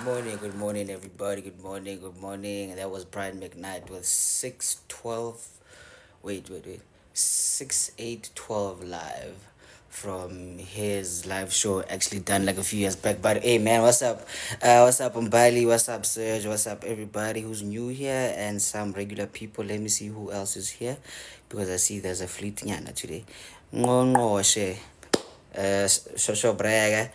Good morning, everybody. Good morning. That was Brian McKnight with 612. Wait. 6812 live from his live show, actually done like a few years back. But hey, man, what's up? What's up, Mbali? What's up, Serge? What's up, everybody who's new here and some regular people? Let me see who else is here because I see there's a fleet nyana today. Ngqongqoshe. Shosho Braga,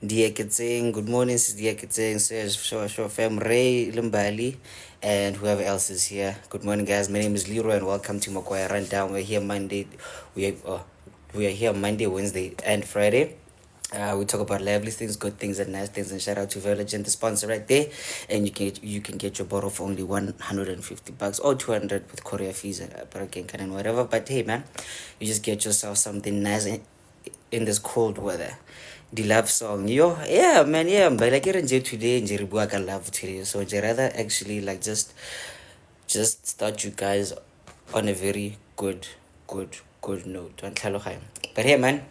Diakitsing, good morning, Diakitsing, says Shosho Fem Ray Limbali, and whoever else is here. Good morning, guys. My name is Leroy, and welcome to Makwaya Rundown. We're here Monday. We are here Monday, Wednesday, and Friday. We talk about lovely things, good things, and nice things. And shout out to Virgin, the sponsor right there. And you can get your bottle for only $150 or 200 with courier fees and whatever. But hey, man, you just get yourself something nice in this cold weather. The love song, yo, yeah, man, yeah, but like today, love today. So I rather actually like just start you guys on a very good note. But hey, man.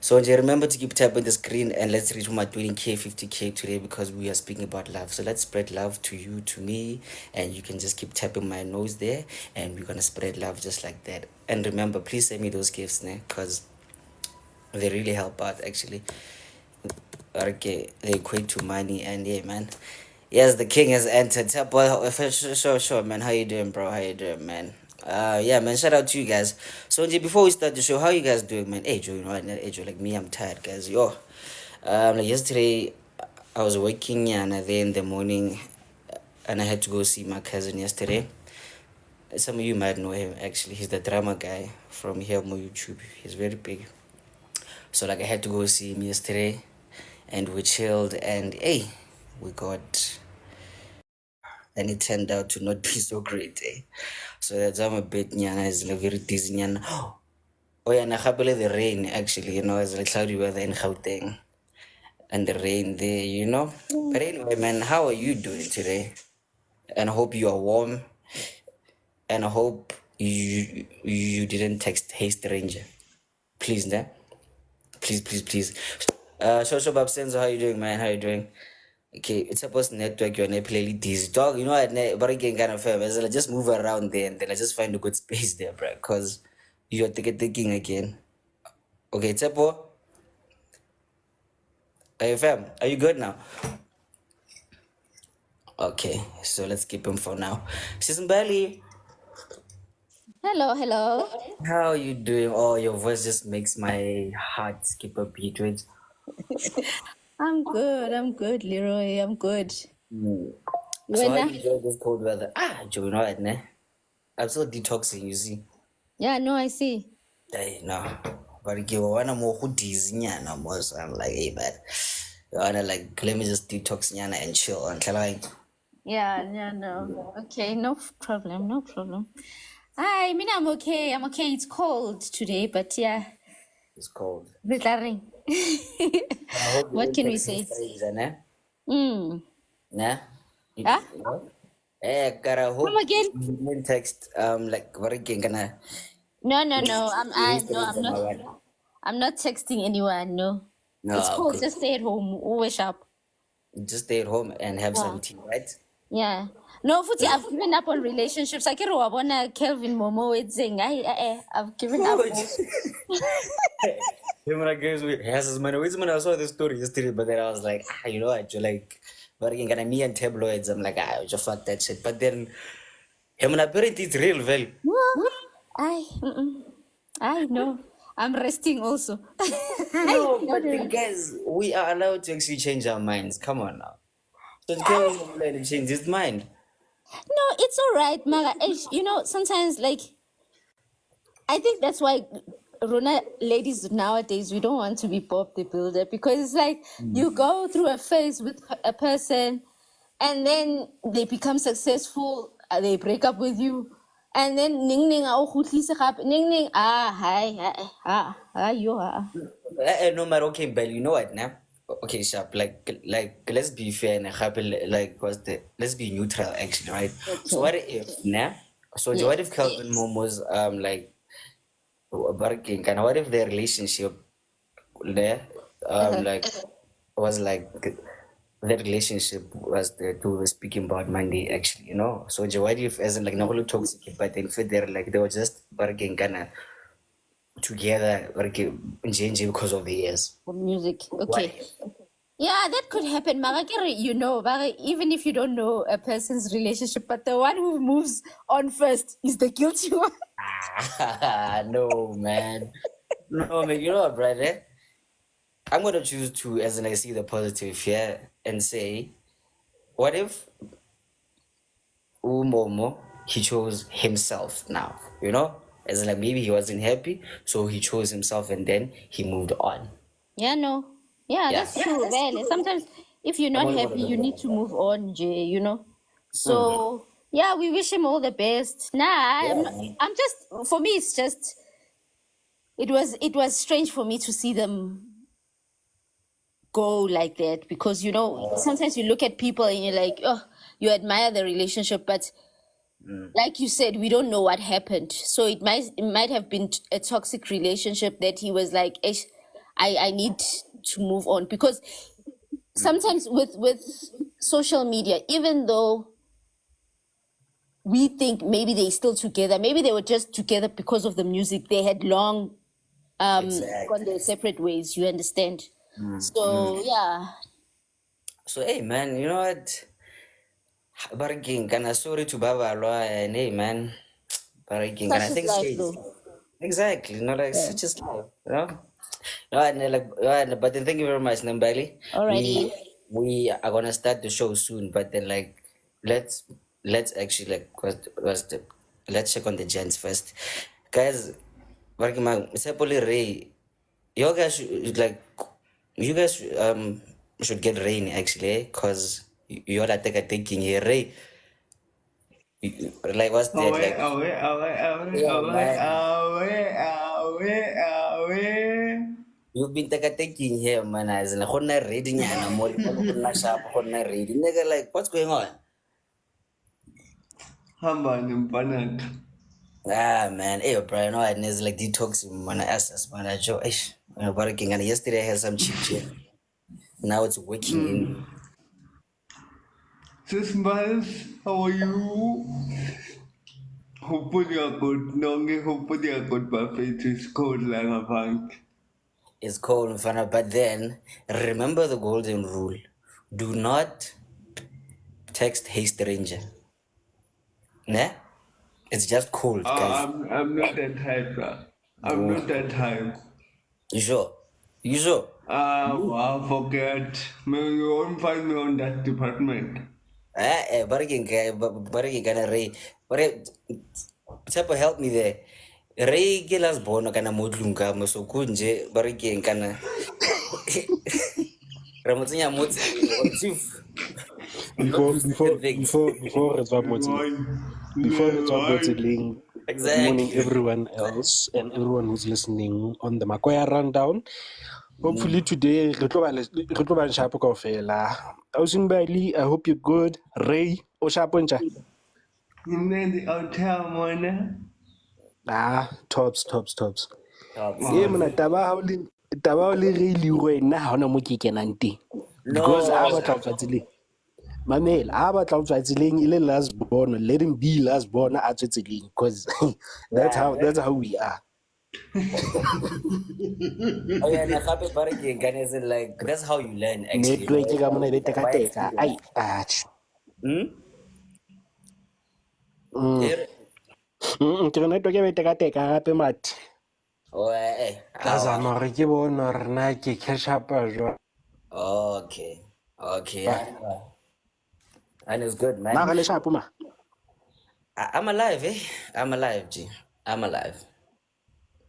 So just remember to keep tapping the screen and let's reach my 20K, 50K today because we are speaking about love. So let's spread love to you, to me, and you can just keep tapping my nose there and we're gonna spread love just like that. And remember, please send me those gifts, because they really help out actually. Okay, they equate to money and yeah, man. Yes, the king has entered. Tell boy, sure, man. How you doing, bro? How you doing, man? Yeah, man. Shout out to you guys. So, before we start the show, how you guys doing, man? Hey, Joe, you know what? Hey, Joe, like me, I'm tired, guys. Yo, like yesterday, I was waking and then in the morning, and I had to go see my cousin yesterday. Some of you might know him actually. He's the drama guy from here on YouTube. He's very big. So like I had to go see him yesterday, and we chilled, and hey, we got, and it turned out to not be so great. So that's why I'm a bit nyana, is like very dizzy nyana. Oh yeah, nakapele the rain actually, it's like cloudy weather in Gauteng, and the rain there, But anyway, man, how are you doing today? And I hope you are warm, and I hope you didn't text Hey Stranger, please, ne? Please. Shosho Babsenzo, how you doing, man? How you doing? Okay, it's supposed network you're play this dog. You know what? But again, kind of fair. So just move around there and then I just find a good space there, bro. Cause you're thinking again. Okay, Tepo, hey fam, are you good now? Okay, so let's keep him for now. Season Belly, Hello. how are you doing? Oh, your voice just makes my heart skip a beat. Wait. I'm good, Leroy. I'm good. So how When you enjoy this cold weather? Joe, you know what, ne? I'm still detoxing, you see. Yeah, no, I see. Hey, no. But okay, wanna more who dizzy nyana most. I'm like, hey man. I wanna like let me just detox nyana and chill until like Yeah, no. Okay, no problem. I mean, I'm okay. It's cold today, but yeah, it's cold. declaring. And I hope you What didn't can we text say? stranger, ne? Hmm. Nah? Huh? What? Hey, God, I Come hope again? you didn't text like what again gonna No. stranger my one. I'm not texting anyone. No, it's No, cold. good. Just stay at home. Always sharp. Just stay at home and have Yeah. some tea, right? Yeah. No, futhi, I've given up on relationships. I can't wabona Kelvin Momo saying, I've given up. Him and I guys we has his money. Wait a minute, I saw this story yesterday, but then I was like, you know what, you're like, but again, gonna me and tabloids, I'm like, just fuck that shit. But then him and apparently it's real, well. I know. I'm resting also. No, No, but no. then guys, we are allowed to actually change our minds. Come on now. So Kevin will let him change his mind. No, it's all right, Maga. Sometimes, like, I think that's why Rona ladies nowadays, we don't want to be Bob the Builder because it's like you go through a phase with a person and then they become successful, they break up with you. And then ning ning au khutlise gape ning ning yo No matter okay, but you know what now? Okay, sharp. Like let's be fair and happy. Like let's be neutral actually, right? So okay. what if now? So Yeah. what if Calvin Momo's like working and what if their relationship there Uh-huh. like was like that relationship was that we were speaking about Monday, actually, you know. So what if as in like not only toxic, but then fit there like they were just working kind of together working because of the years. For music. What Okay. if? Yeah, that could happen. Mara, you know, Mara, even if you don't know a person's relationship, but the one who moves on first is the guilty one. No, man. No, man. You know what, brother? I'm gonna choose to, as in I see the positive here, and say, what if Umomo he chose himself now? You know, as in like maybe he wasn't happy, so he chose himself, and then he moved on. Yeah, no. Yeah, Yeah, that's true. Well, sometimes if you're I'm not only gonna happy, look you at it need like to that. move on, Jay, you know? So, yeah, we wish him all the best. Nah, Yeah, man. I'm just, for me, it's just, it was strange for me to see them go like that because, you know, sometimes you look at people and you're like, oh, you admire the relationship, but like you said, we don't know what happened. So it might have been a toxic relationship that he was like, "Ish, I need to move on because sometimes with social media, even though we think maybe they're still together, maybe they were just together because of the music. They had long gone Exactly. their separate ways. You understand? So yeah, So hey, man, you know what? Barking, kana sorry to Babalwa, and hey, man, barking, and I such is think life, straight. though. Exactly, no, like Yeah. such is life, you know. No, and like, but then thank you very much, Nambali. Alrighty. We are gonna start the show soon, but then like, let's let's actually like, let's check on the gents first, guys. Barking, man, Sepoli Ray, you guys should, like, you guys should get rain actually, cause you're like taking here, Ray. Like what's that Away, like? away, away, away, Yeah, away, man. away, away, away. You've been taking here, man. As in, like, reading and I'm all sharp, reading. Nigga, like, what's going on? Hamban panat. Ah, man. Hey, Brian, no, and it's like detoxing, man. I asked us, man. I Joe, ish. Working. And yesterday I had some cheap gin. Now it's working in. Sis Miles, how are you? Hopefully you're good. Nonge, hopefully you're good. Buffet is cold like a punk. It's cold in front of, but then remember the golden rule: do not text hey stranger. Nah, it's just cold, guys. I'm not that type, bro. I'm not that type. You sure? You sure? Wow, forget. Maybe you won't find me on that department. Barking kana Ray. But Tsepo help me there. Ray ke las bono kana modlung ka mo so kunje barking kana. Re mo tsenya motse on chief. Not before do before certain things. before before re tswa motseng Leroy, before re tswa Leroy. motseng, good morning Exactly. everyone else and everyone who's listening on the Makoya rundown. Hopefully today re tlo ba sharp kaofela. Ausing Bailey, I hope you're good. Ray o sharp ncha. You made the hotel, man. Tops. Tops, Yeah, tops. mona Wow. taba ha o le Ray Leroy nna ha hona mo ke kenang teng, because a No. batla ho tswa tseleng. Mamela a batla ho tswa tseleng e le last born, let him be last born a tswe tseleng, because Yeah, man. that's how we are. Oh yeah, na gape barking kana is like that's how you learn actually. Network ka mona e be By teka ai experience. Hmm? mm Here. ke re network e be teka gape mathe. Oh, Ka how? zama hore ke bone hore na ke catch up jwang. Okay. Okay. Yeah. And it's good, man. Mara le sharp ma. I'm alive, eh? I'm alive, G. I'm alive.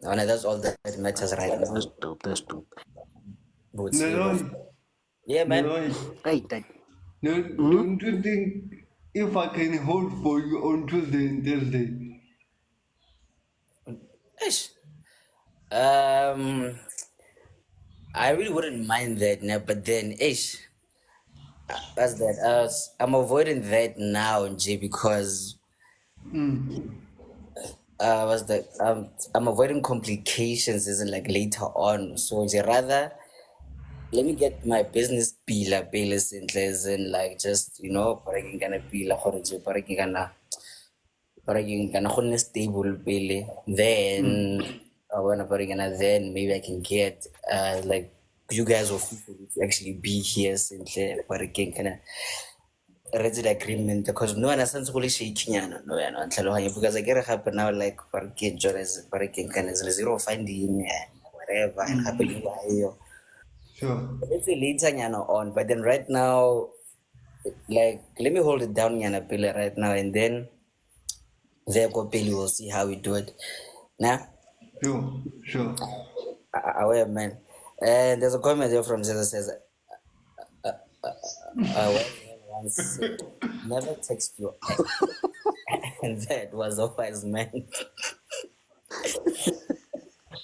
And that's all that matters right now. That's dope. But Leroy, yeah, man. Leroy. Ai tai. Don't you think if I can hold for you on Tuesday and Thursday? Ish. Um, I really wouldn't mind that now, but then, ish, that's that. I'm avoiding that now, G, because what's that? I'm avoiding complications, isn't like later on. So, G, rather. let me get my business pila in like just parang gonna pila parang gonna stable pele then when then maybe I can get like you guys officially to actually be here since parang gonna ready agreement because no one has really shaking no because I get a happen now like parang jones parang kind of zero funding and whatever and happening Sure. it's a later on but then right now like let me hold it down Pile right now and then there go Pili will see how we do it now Sure. Sure. aware man and there's a comment here from Zeza says once said, never text your ex and that was a wise man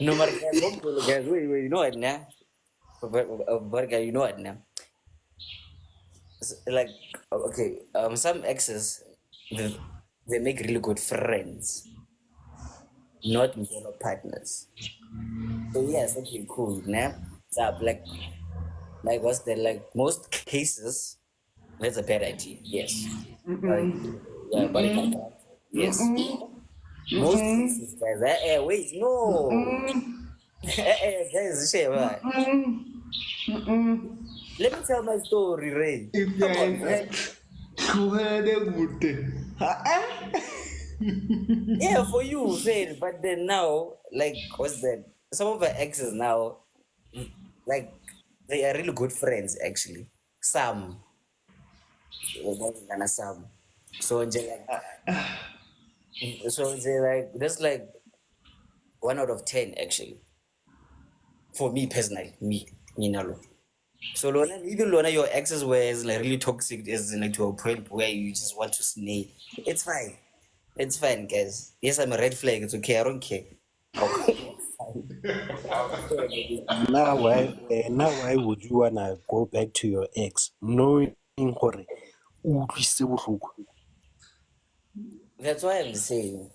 no matter guys hopefully guys wait you know it now but guys you know it now like okay some exes they, they make really good friends not mutual partners. So yes, okay, cool. Now, so like what's the like most cases that's a bad idea. Yes. But yeah, but it can count. Yes. Most cases, guys. Wait, no. Guys, share right. Let me tell my story, Ray. If you're Come on, an guys. ex, Yeah, for you, fair. But then now, like, what's that? Some of our exes now, like, they are really good friends, actually. Some. Some. So they like that's like 1 out of 10 actually for me personally me nalo. So Lona, even Lona, your exes were like really toxic as in like to a point where you just want to snail. It's fine. It's fine, guys. Yes, I'm a red flag. It's okay. I don't care. Okay. Now why would you wanna go back to your ex knowing gore o utlwisitse bohloko? That's why I'm saying,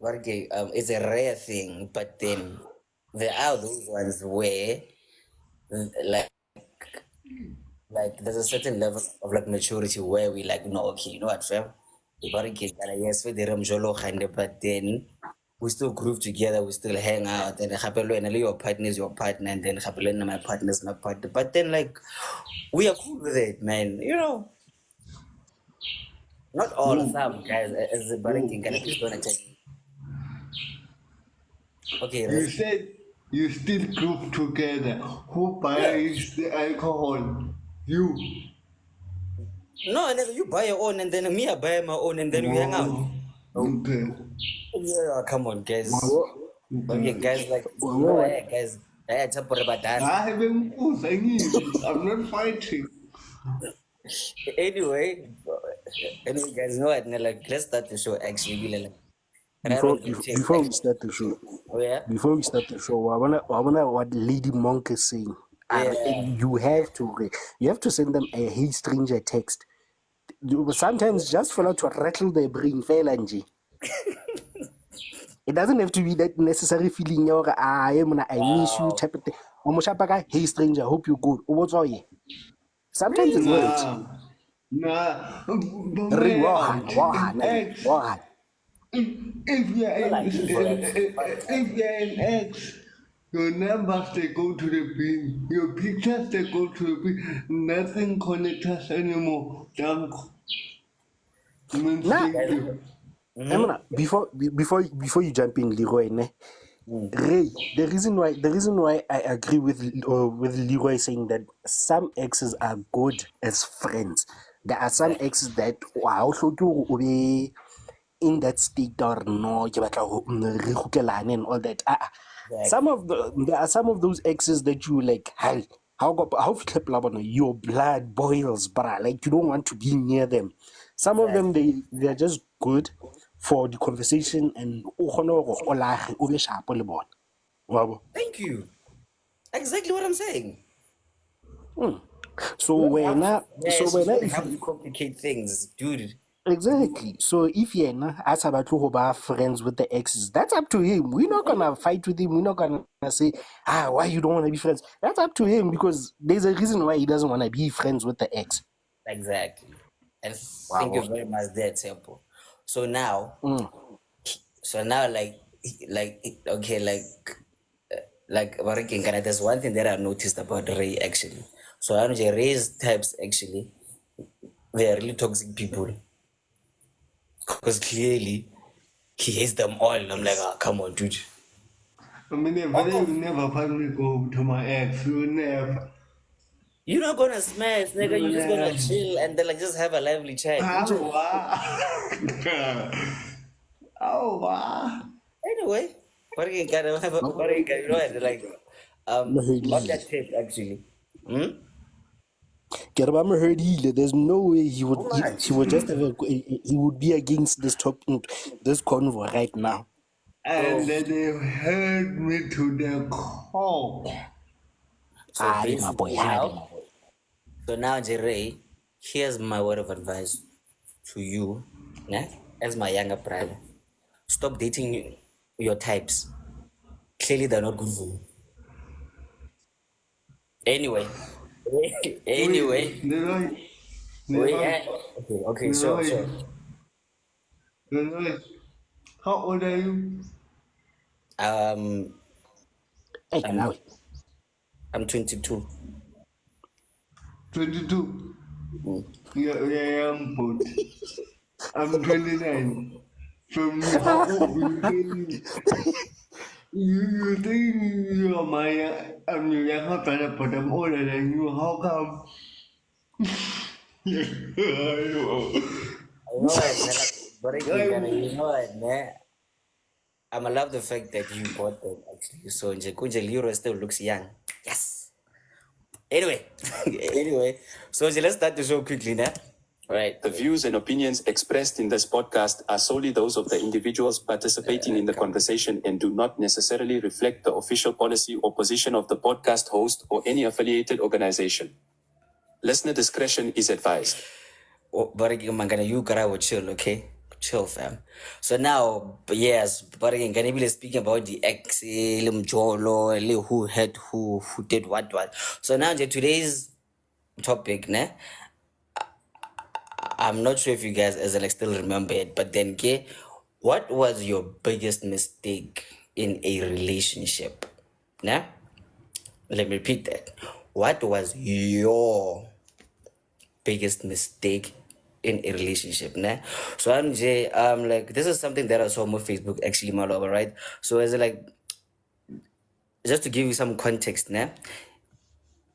okay, it's a rare thing, but then there are those ones where like there's a certain level of like maturity where we like no okay you know what fam yes we did but then we still groove together we still hang out and your partner is your partner and then my partner is my partner but then like we are cool with it man not all some guys as the barraking kind of please don't attack me okay You Ray. said you still group together. Who Yeah. buys the alcohol? You. No, and then you buy your own and then me I buy my own and then we hang out. Oh, Oh, okay. yeah, come on guys. Okay, Okay. guys, like What? guys, it's a dance. I haven't I'm not fighting. Anyway, guys, you know what? Like, let's start the show. Actually, we like, and I Before don't get tape. before we start the show, Oh yeah, I wanna what Lady Monk is saying. yeah. You have to send them a hey stranger text. Sometimes just for to rattle their brain, fail nje. It doesn't have to be that necessary feeling I miss you Wow. type of thing. Hey stranger, hope you're good. Sometimes it works. Nah. Nah. But Ray, my out. Ex. If you're I don't like you for that. if you're an ex, your numbers they go to the bin, your pictures they go to the bin, nothing connects us anymore. Thank means Nah, thank you. before you jump in, Leroy, Ray, the reason why I agree with Leroy saying that some exes are good as friends. There are some Exactly. exes that wow, so to be in that state or no, ke batla ho- re kgutlelane and all that. Exactly. There are some of those exes that you like, hi, how fitlhe pela bona, your blood boils, bruh. Like you don't want to be near them. Some of them Exactly. they're just good for the conversation and o kgone hore o lage, o be sharp le bona. Wa bo? Thank you. Exactly what I'm saying. So You don't have to, when man. You don't if have to you complicate things, dude. Exactly. So if Yena as about to be friends with the exes, that's up to him. We're not gonna fight with him. We're not gonna say, why you don't want to be friends. That's up to him because there's a reason why he doesn't want to be friends with the ex. Exactly. And thank you Wow. very much there, Temple. So now, Mm. like okay, like working kind of, there's one thing that I noticed about Ray actually. So I know Ray's types actually, they are really toxic people. Because clearly he hates them all. And I'm like, oh, come on, dude. I mean, if you never find me go to my ex, you never. You're not gonna smash, nigga. You You're just gonna never. chill and then like just have a lively chat. Oh, wow. Oh, wow. Anyway, what you gotta have a what you gotta, you know, and like on Maherdile. that tape actually. Hmm? Kerba Maherdile. There's no way he would he What? would just have he would be against this convo right now. So And then they hurt me to the core. so Hardy my boy, basically hardy now, my boy. so now Ray, here's my word of advice to you, yeah, as my younger brother. Stop dating your types. Clearly they're not good for you. Anyway, Wait, anyway, Leroy, okay, sure. Leroy, Leroy, how old are you? Um, Hey, I'm now. I'm 22. 22. Mm. You're young, but I'm 29. From you, how old do you think you think you're I'm your younger brother, but I'm older than you. How come? You know what, man? Like, but again, kinda, you I'm, know what, man? I love the fact that you bought them actually. So Kunje Leroy still looks young. Yes. Anyway, anyway, so let's start the show quickly now. All right. The views and opinions expressed in this podcast are solely those of the individuals participating in the conversation and do not necessarily reflect the official policy or position of the podcast host or any affiliated organization. Listener discretion is advised. Oh, but again, man, gonna you gotta chill, okay? Chill, fam. So now, yes, but again, gonna be speaking about the ex, Jolo, who had who did what. So now, today's topic, ne? I'm not sure if you guys as like still remember it, but then, okay, what was your biggest mistake in a relationship? Nah, let me repeat that. What was your biggest mistake in a relationship? Nah, so I'm like, this is something that I saw on my Facebook actually, my lover, right? So as like, just to give you some context, nah,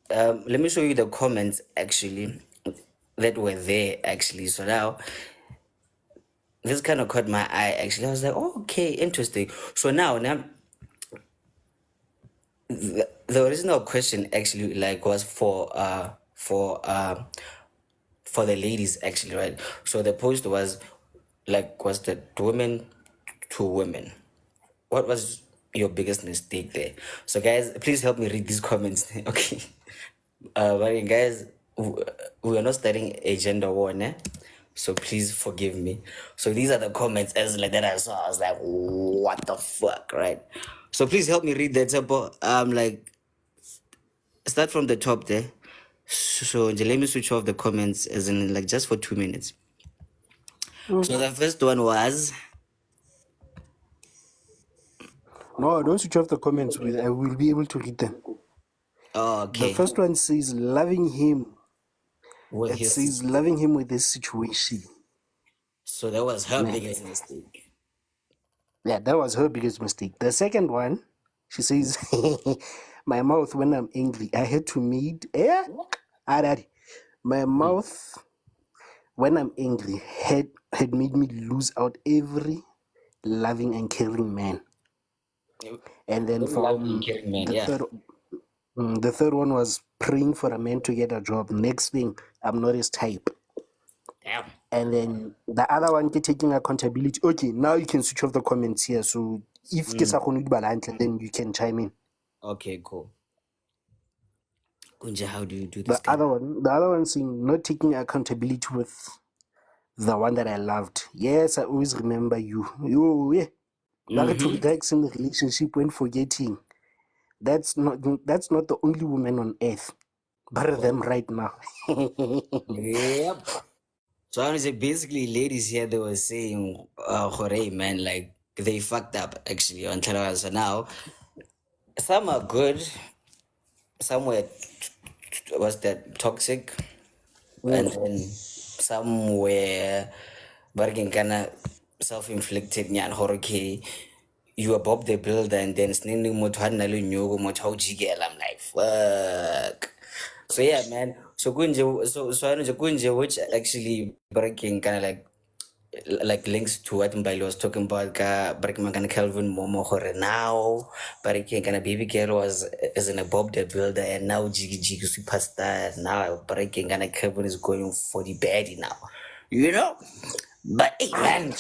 let me show you the comments actually that were there actually. So now this kind of caught my eye actually. I was like, oh, okay, interesting. So now the original question actually like was for the ladies actually, right? So the post was like, was the women to women, what was your biggest mistake there? So guys, please help me read these comments. Okay. But guys, we are not starting a gender war, ne? So please forgive me. So these are the comments as like that I saw. I was like, what the fuck, right? So please help me read that. Like, start from the top there. So let me switch off the comments as in like just for 2 minutes. So the first one was No, don't switch off the comments. I will be able to read them. The okay first one says loving him. with It his. says loving him with this situation. So that was her Man. biggest mistake. Yeah, that was her biggest mistake. The second one, she says, my mouth when I'm angry. I had to meet. My mouth when I'm angry had made me lose out every loving and caring man. And then Very lovely and from caring man, the yeah. third one was praying for a man to get a job. Next thing, I'm not his type. Damn. And then the other one, taking accountability. Okay, now you can switch off the comments here. So if then you can chime in. Okay, cool. Kunja, how do you do this The thing? other one saying not taking accountability with the one that I loved. Yes, I always remember you. You, yeah. Married to relax in the relationship when forgetting. That's not the only woman on earth. But them right now. Yep. So honestly, basically, ladies here they were saying, "Hooray, man!" Like they fucked up actually on Telegram. So now some are good, some were was that toxic, and then some were bargain kind self-inflicted. Nyan okay, you are Bob the Builder, and then sneaking motwana lunyogo motau jigel. I'm like, fuck. So yeah, man. So kunje, so I know kunje, which actually breaking kind of like links to what Mbali was talking about. Breaking kind of Kelvin Momo Hore now, breaking kind of baby girl was is in a Bob the Builder, and now Jiggy Jiggy superstar. Now breaking kind of Kelvin is going for the baddie now, you know. But hey, man.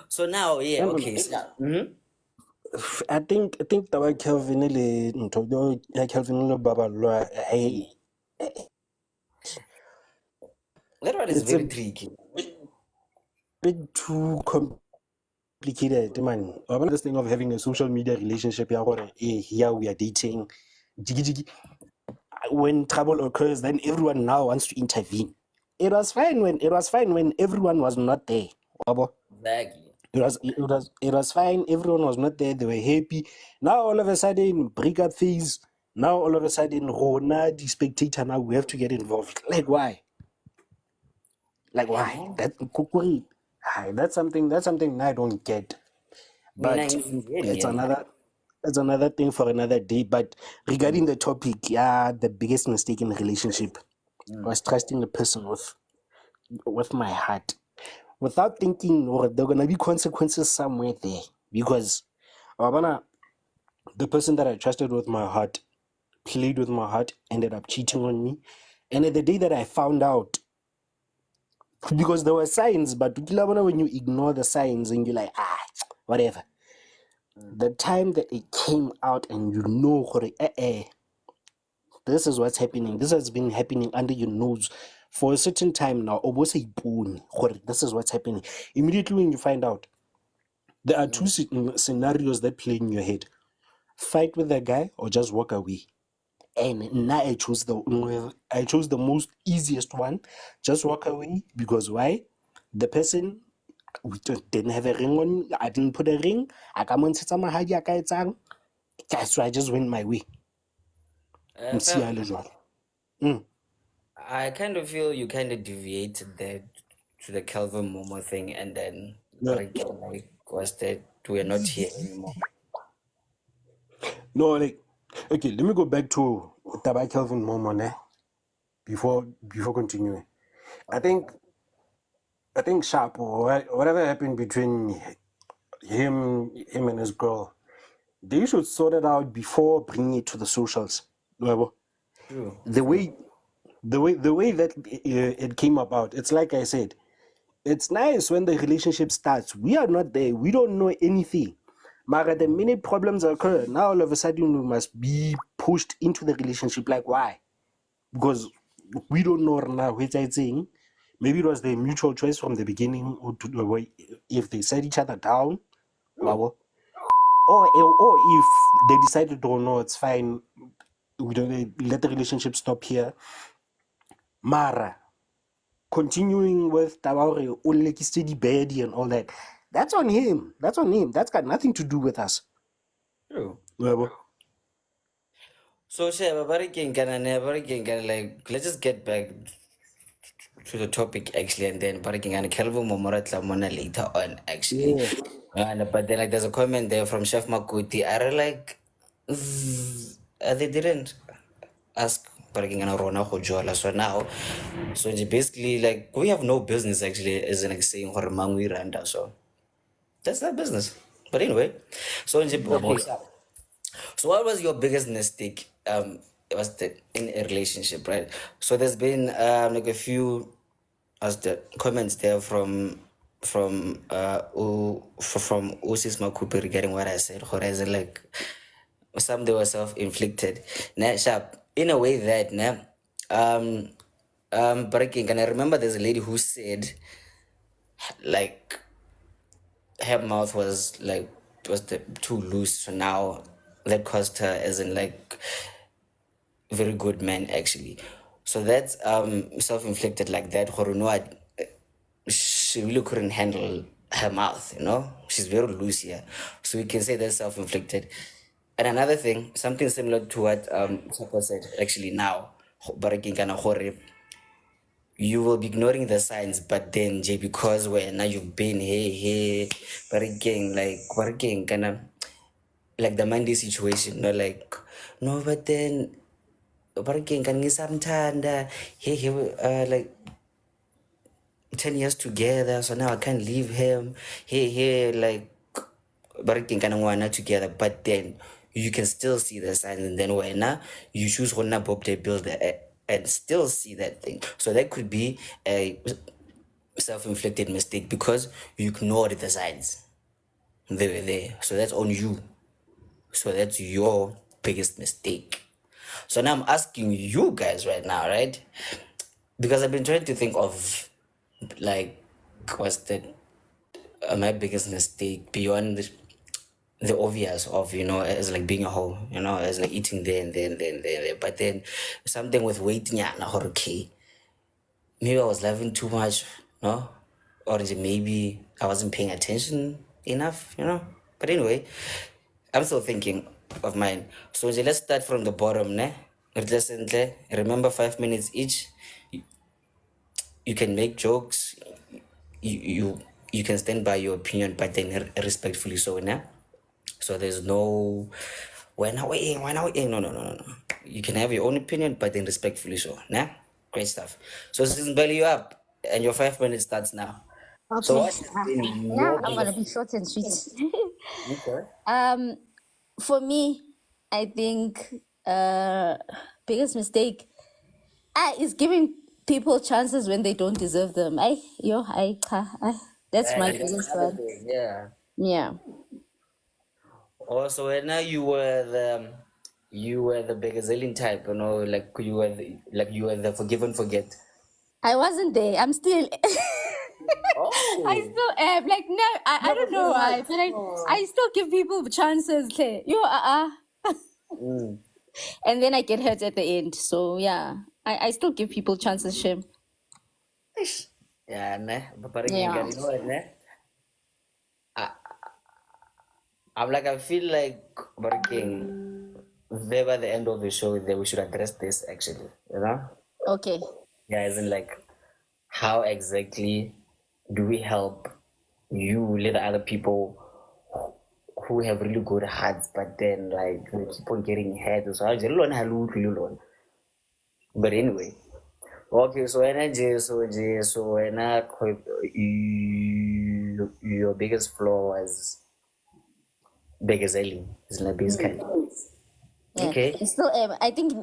So now, yeah, okay. So, I think the way Kelvin Kelvin Baba, that one is it's a very tricky. bit too complicated, man. This thing of having a social media relationship, here we are dating. Jiggy jiggy. When trouble occurs, then everyone now wants to intervene. It was fine when everyone was not there. Wabo. Exactly. It was fine. Everyone was not there. They were happy. Now all of a sudden, break up phase. Now all of a sudden, Rona, the spectator, now we have to get involved. Like why? Like Hey, why? man. That kukuri. That's something I don't get. Mina But it's yeah. another thing for another day. But regarding the topic, the biggest mistake in a relationship was trusting a person with my heart without thinking or there are gonna be consequences somewhere there. Because Wabana, the person that I trusted with my heart, played with my heart, ended up cheating on me. And at the day that I found out, because there were signs, but when you ignore the signs and you're like, whatever. The time that it came out and you know, this is what's happening. This has been happening under your nose for a certain time now. This is what's happening. Immediately when you find out, there are two scenarios that play in your head: fight with the guy or just walk away. And now I chose the most easiest one. Just walk away. Because why? The person, we just didn't have a ring on. I didn't put a ring. I come on mahadi a ka etsang. So I just went my way. Fam, Nsiya le jwalo. I kind of feel you kind of deviated there to the Calvin Momo thing, and then Yeah. breaking like was that we're not here anymore. No, like, okay, let me go back to Taba Kelvin Momone before continuing. I think Sharp or whatever happened between him and his girl, they should sort it out before bringing it to the socials. True. The way that it came about, it's like I said, it's nice when the relationship starts. We are not there. We don't know anything. But the minute problems occur, now all of a sudden we must be pushed into the relationship. Like why? Because we don't know now which I think. Maybe it was their mutual choice from the beginning, or if they set each other down, True. or if they decided, oh no, it's fine, we don't let the relationship stop here. Mara, continuing with Tabaure, Olekistedi Bedi and all that, that's on him. That's on him. That's got nothing to do with us. True. Yabo. So, Sheba, like, let's just get back to the topic actually, and then Baraking and Kelvin Momoratla Mona later on actually. Yeah. And but then like there's a comment there from Chef Makuti. I like they didn't ask Baraking and Rona Hojola. So now, so basically like we have no business actually as in like saying Hormangwi Randa. So that's their business. But anyway, so okay, so what was your biggest mistake? It was in a relationship, right? So there's been like a few as the comments there from Usis Makupi regarding what I said. Horizon like some they were self-inflicted. Nah, sharp in a way that nah, breaking. And I remember there's a lady who said like her mouth was like too loose, so now that caused her as in like very good man actually. So that's self-inflicted like that. She really couldn't handle her mouth, you know? She's very loose here. So we can say that's self-inflicted. And another thing, something similar to what Sako said actually now, Baraking kana gore, you will be ignoring the signs, but then Jay, because when now you've been hey, Baraking, like Baraking kana like the Monday situation, no, like no, but then Baraking can ngisamthanda, hey, like 10 years together, so now I can't leave him. Hey, like, bariking kana ngwana together, but then you can still see the signs, and then when you choose gonna bob the build and still see that thing. So that could be a self-inflicted mistake because you ignored the signs. They were there. So that's on you. So that's your biggest mistake. So now I'm asking you guys right now, right? Because I've been trying to think of like what's the my biggest mistake beyond the obvious of as like being a hoe, as like eating there and there. But then something with weight, yeah, okay, maybe I was laughing too much, no, or maybe I wasn't paying attention enough, But anyway, I'm still thinking of mine. So let's start from the bottom, ne? Remember 5 minutes each. You can make jokes. You can stand by your opinion, but then respectfully so, ne? So there's no when are we no. You can have your own opinion, but then respectfully so. Nah? Great stuff. So since belly you up and your 5 minutes starts now. So Okay. what has been Now your I'm gonna biggest be short and sweet. okay? For me, I think biggest mistake is giving people chances when they don't deserve them. That's my And that's biggest another one. thing, yeah. Yeah. Also and now you were the Begazillion type, like you were the forgive and forget. I wasn't there. I'm still I Oh, still am. Like no, I never don't know very why, much. but Oh. I still give people chances. Okay. Mm. And then I get hurt at the end. So yeah. I still give people chances, Shim. Yeah, nah. But again, Yeah. you know what, nah? I feel like working there by the end of the show, that we should address this actually, Okay. Yeah, as in like, how exactly do we help you, let other people who have really good hearts, but then like they keep on getting hurt. So I just learn how to learn. But anyway, okay. So your biggest flaw was Begazeli, is like basically. Yeah. Okay. I still am. I think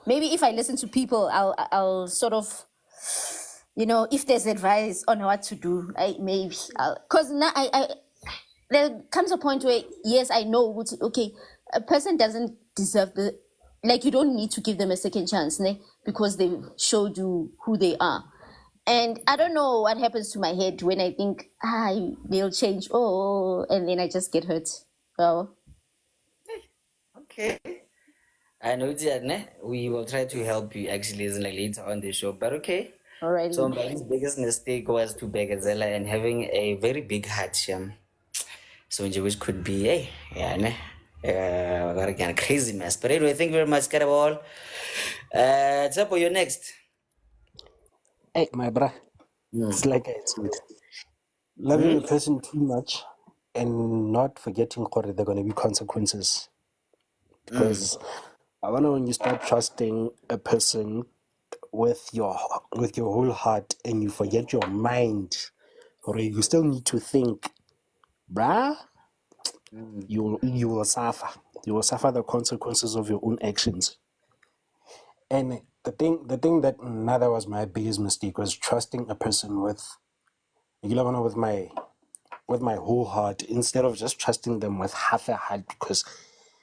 maybe if I listen to people, I'll sort of, if there's advice on what to do, maybe because now there comes a point where yes, I know okay, a person doesn't deserve you don't need to give them a second chance, ne? Because they showed you who they are. And I don't know what happens to my head when I think they'll change. And then I just get hurt. Well, Okay. I know that we will try to help you actually is like later on the show. But okay. So alrighty. Mbali's biggest mistake was to Begazella and having a very big heart, So which could be yeah, again, a crazy mess. But anyway, thank you very much, Karabol. Tsapo, you're next. Hey, my bra. It's like I said, loving a person too much and not forgetting that there are going to be consequences. Because I wonder when you start trusting a person with your whole heart and you forget your mind, or you still need to think, bruh, you will suffer. You will suffer the consequences of your own actions. And the thing that another was my biggest mistake was trusting a person with my whole heart instead of just trusting them with half a heart, because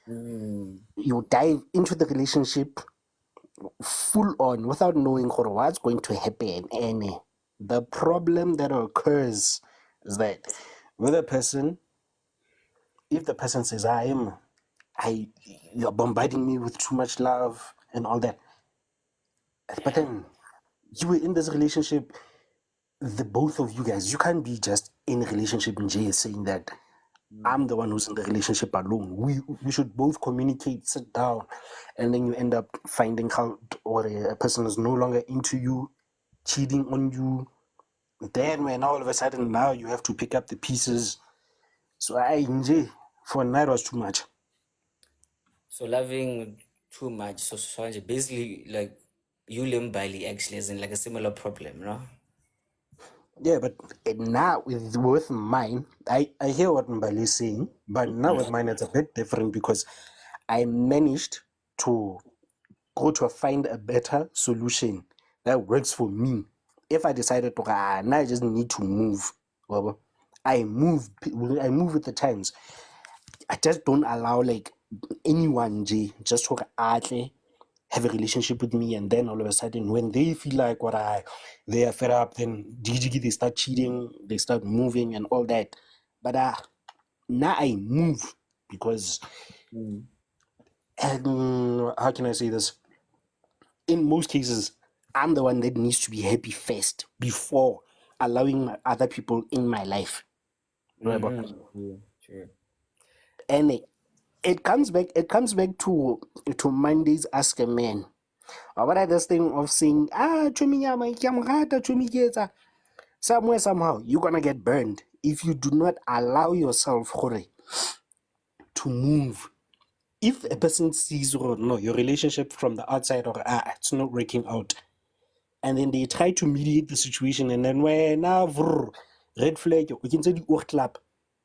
you dive into the relationship full on without knowing what's going to happen. And the problem that occurs is that with a person, if the person says, you're bombarding me with too much love and all that, but then you were in this relationship, the both of you guys, you can't be just in a relationship in jail saying that I'm the one who's in the relationship alone. We should both communicate, sit down, and then you end up finding out or a person is no longer into you, cheating on you. Then when all of a sudden now you have to pick up the pieces. So for a night was too much. So loving too much, so basically like you and Bali actually is in like a similar problem, no? Yeah, but now with mine, I hear what Mbali is saying, but now with mine it's a bit different because I managed to find a better solution that works for me. If I decided to, now I just need to move. Well, I move. I move with the times. I just don't allow like anyone just to have a relationship with me, and then all of a sudden when they feel like they are fed up, then they start cheating, they start moving and all that. But now I move because how can I say this? In most cases, I'm the one that needs to be happy first before allowing other people in my life. Remember? True. And it comes back to Monday's Ask a Man. What I this thing of saying, Chumi Chumi somewhere, somehow, you're gonna get burned if you do not allow yourself to move. If a person sees no, your relationship from the outside or it's not working out, and then they try to mediate the situation, and then when red flag, we can say the clap.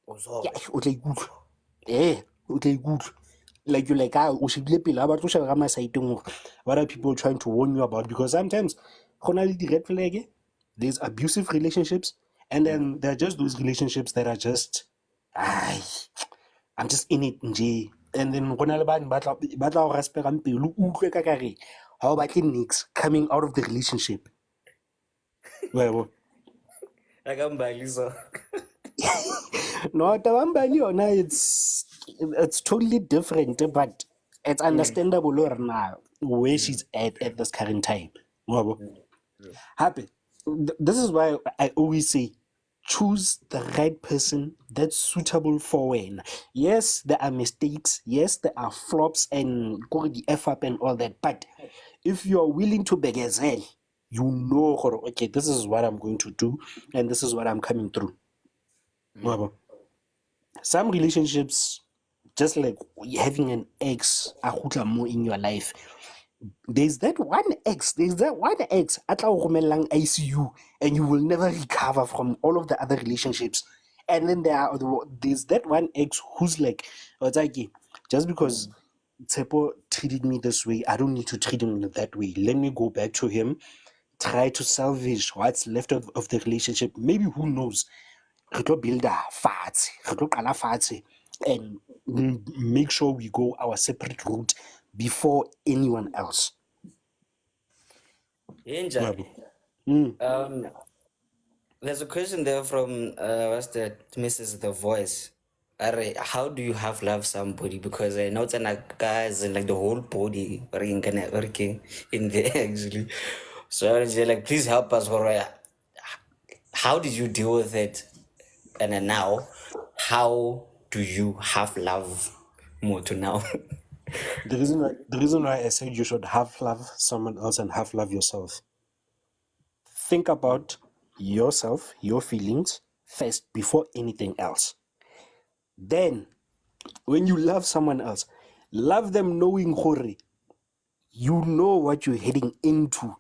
Yeah, o tla ikutlwa. O tla ikutlwa. Like you're like, o shebile pele ha batlo sheba ka masaeteng hore what are people trying to warn you about? Because sometimes go na le di red flag, there's abusive relationships, and then there are just those relationships that are just I'm just in it nje. And then go na le bana ba tla go respectang pelo o utlwe ka kare ha o batle nix coming out of the relationship. Well, Like I'm Bali, so no, Tawambali yona, it's totally different, but it's understandable now where she's at this current time. Happy. This is why I always say choose the right person that's suitable for when. Yes, there are mistakes. Yes, there are flops and go the F up and all that. But if you are willing to begazel, you know, okay, this is what I'm going to do and this is what I'm coming through. Some relationships, just like having an ex more in your life, there's that one ex at ICU, and you will never recover from all of the other relationships. And then there's that one ex who's like, it's like, just because Tsepo treated me this way, I don't need to treat him that way. Let me go back to him, try to salvage what's left of the relationship. Maybe, who knows, re tlo builder fatshe, re tlo qala fatshe, and make sure we go our separate route before anyone else. Inja. There's a question there from what's that, Mrs. The Voice. How do you have love somebody? Because I know it's like guys and like the whole body working in there actually. So I was like, please help us. How did you deal with it? And then now, how do you have love more to now? The reason why I said you should have love someone else and have love yourself. Think about yourself, your feelings first before anything else. Then, when you love someone else, love them knowing you know what you're heading into.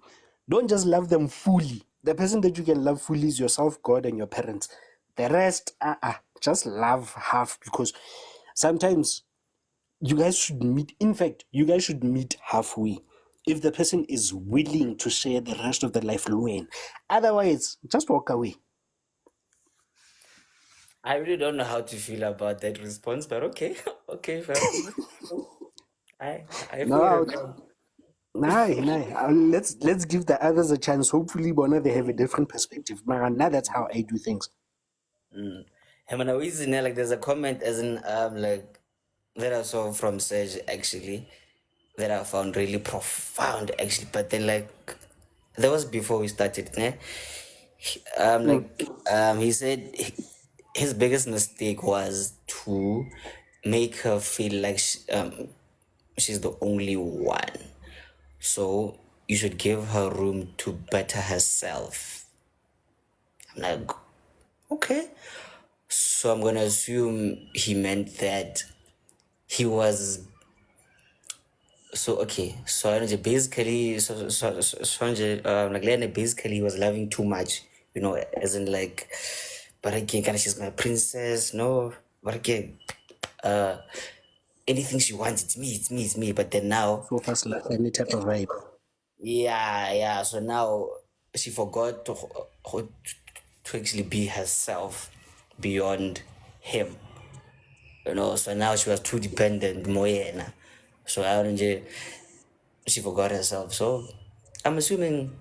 Don't just love them fully. The person that you can love fully is yourself, God, and your parents. The rest, just love half, because sometimes you guys should meet. In fact, you guys should meet halfway. If the person is willing to share the rest of their life, Luan. Otherwise, just walk away. I really don't know how to feel about that response, but okay, okay, fair. I feel No, it. let's give the others a chance. Hopefully, Bona, they have a different perspective. Now that's how I do things. Hey, man, like there's a comment as in like that I saw from Serge actually that I found really profound actually. But then like that was before we started, né? He said his biggest mistake was to make her feel like she's the only one. So you should give her room to better herself. I'm like, okay. So I'm gonna assume he meant that he was so okay. So basically, like Lena basically he was loving too much, as in like, but again, kind of she's my princess, no, but again, uh, anything she wants, it's me. But then now, So fast like any type of vibe. yeah. So now she forgot to actually be herself beyond him. So now she was too dependent Moyena. So she forgot herself. So I'm assuming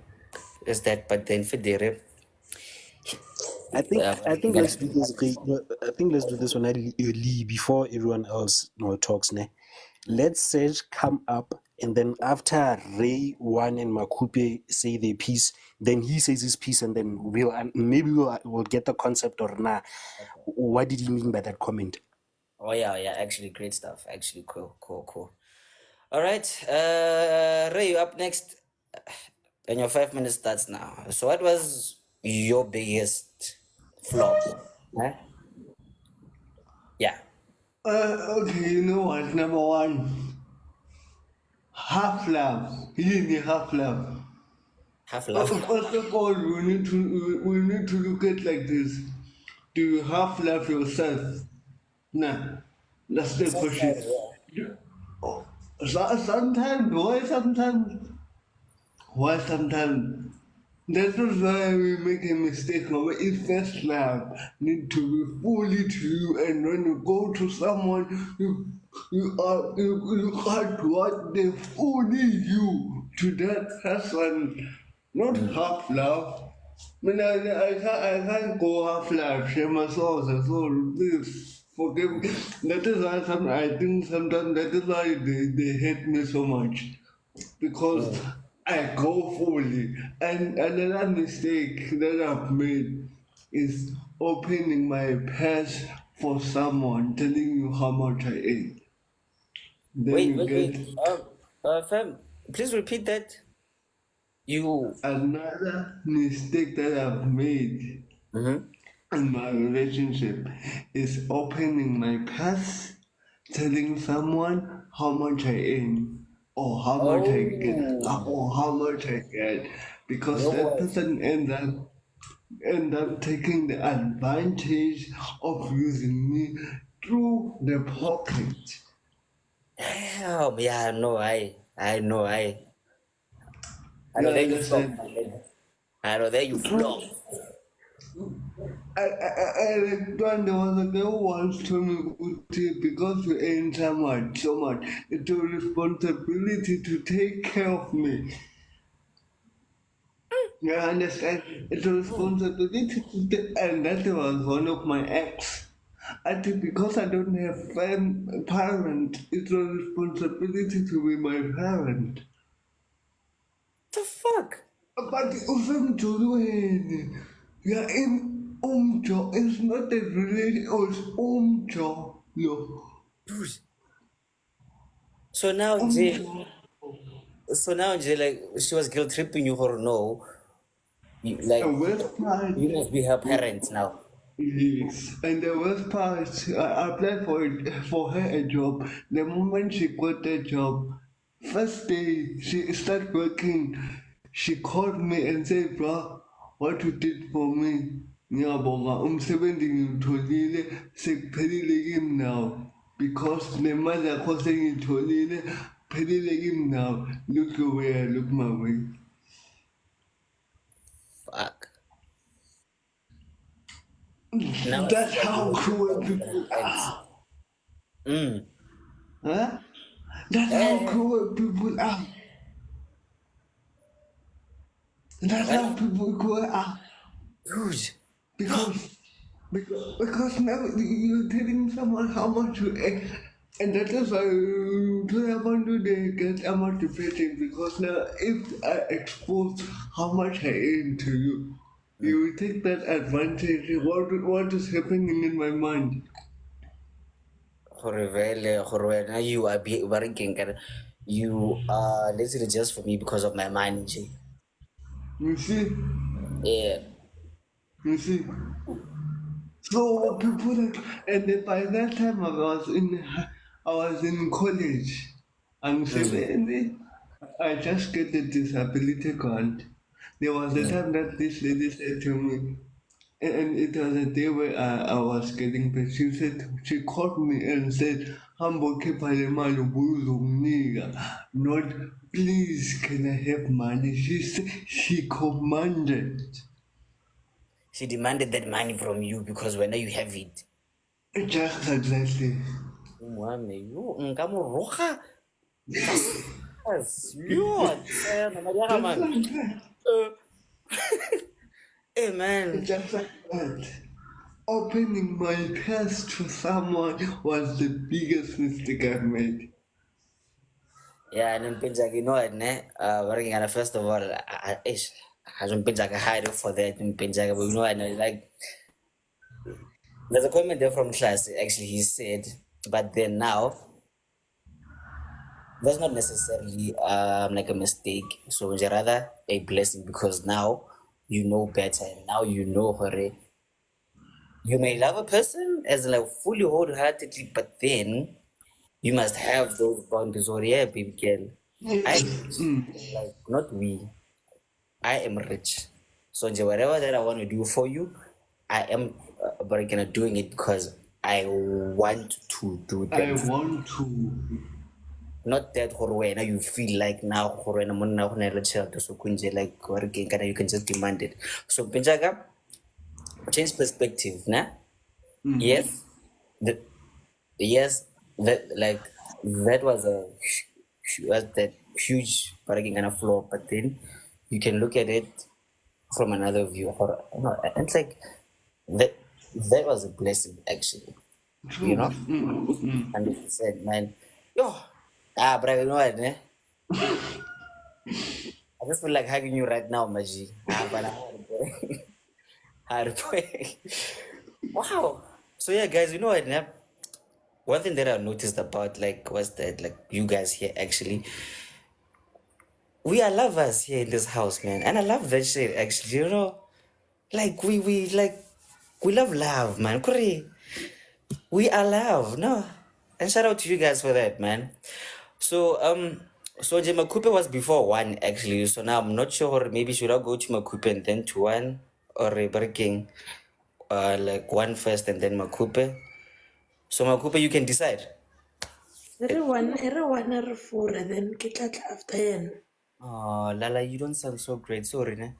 is that, but then Federe, I think let's do this. I think let's do this one early before everyone else talks. Ne? Let Serge come up, and then after Ray, One, and Makupe say their piece, then he says his piece, and then maybe we'll get the concept or nah. What did he mean by that comment? oh yeah, actually great stuff. Actually cool. All right, Ray, you up next, and your 5 minutes starts now. So what was your biggest flop? Huh? Yeah, Okay, you know what? Number one, half laugh. You need half laugh. half laugh. First of all, we need to look at like this. Do you half laugh yourself? Nah, that's the question. Oh, sometimes, why sometimes? That is why we make a mistake. Our first love need to be fully to you, and when you go to someone, you can't want the fully you to that person, not half love. I mean, I can't go half life, share my soul, so please forgive me. That is why I think sometimes that is why they hate me so much. Because I go fully. And another mistake that I've made is opening my purse for someone, telling you how much I ate. Then Wait, you wait, get wait. Fam, please repeat that. You. another mistake that I've made Mm-hmm. in my relationship is opening my purse, telling someone how much I earn or how much I get Oh, or how much I get, because you know that what? person end up taking the advantage of using me through the pocket. Damn, yeah, no, I You know that you flop, understand? my nigga. I know that you flop. Through there was a girl once told me, "Uti, because you earn so much, it's your responsibility to take care of me." You understand? It's a responsibility to take, and that was one of my ex. I think because I don't have parent, it's a responsibility to be my parent. The fuck? But ufem Joluen, yeah, in umjo, it's not a relation, it's umjo, no, Dude. So now, Jay, umjo. like, she was guilt tripping you or no? The Like, worst part, you must be her parents now. yes, and the worst part, I applied for her a job. The moment she got the job, first day she started working, she called me and said, "Bro, what you did for me? Ngiyabonga umsebenzi ngiwutholile sekuphelile kimi now, because nemali yakho sengiyitholile kuphelile kimi now. Look your way, I look my way." Fuck. Now I see That's why you how were cruel boyfriend and people ex. are. Mm. Huh? That's how Eh, cruel people are. That's how what? people go out Dude. because No. Because now you're telling someone how much you earn, and that is why to want to get motivating. Because now, if I expose how much I earn to you, you will take that advantage. What is happening in my mind? Gore vele, gore wena you are working, you are literally just for me because of my money, nje. You see, Yeah. you see. So people like, and then by that time I was in college. I'm Mm. 70. I just get the disability grant. There was a Mm. time that this lady said to me, and it was a day where I was getting paid. She called me and said, Hambo Kepalemalo Buzumniga, not please can I have money? She commanded. She demanded that money from you because when you have it, Just exactly. Mwame, you nka mo roga. Yes, you tsena madi a ga Just mame. like that. Hey man. Just like that. Opening my purse to someone was the biggest mistake I've made. Yeah, and then Pinjak, you know what, ne? Working on a first of all, ish, I don't Pinjak hide for that in Pinjak, but you know what, like, there's a comment there from class, actually, he said, but then now, that's not necessarily like a mistake. So it's rather a blessing because now you know better. Now you know her. You may love a person as like fully wholeheartedly, but then you must have those boundaries. Or yeah, baby girl, I Yes. like not we. I am rich, so whatever that I want to do for you, I am but gonna doing it because I want to do I them. want to. Not that gore wena you feel like now gore wena monna go na le tšhelete so kunje like gore ke kana you can just demand it. So Pinjaka, change perspective, nah? Yes, the yes, that like that was was that huge bargaining kind of flaw, but then you can look at it from another view. Or no, it's like that that was a blessing actually, you True. know, 100%, man. Yo, but you know what, eh? I just feel like hugging you right now, Maji. But hard boy. Hard boy. Wow. So yeah, guys, you know what? One thing that I noticed about like was that like you guys here actually, we are lovers here in this house, man, and I love that shit actually. You know, like we like we love, man. Kuri. We are love, no, and shout out to you guys for that, man. So so Makupe was before one actually. So now I'm not sure. Maybe should I go to Makupe and then to one or a breaking like one first and then Makupe. So Makupe, you can decide. Everyone are four, and then kitla after yen. Oh, Lala, you don't sound so great. Sorry, ne?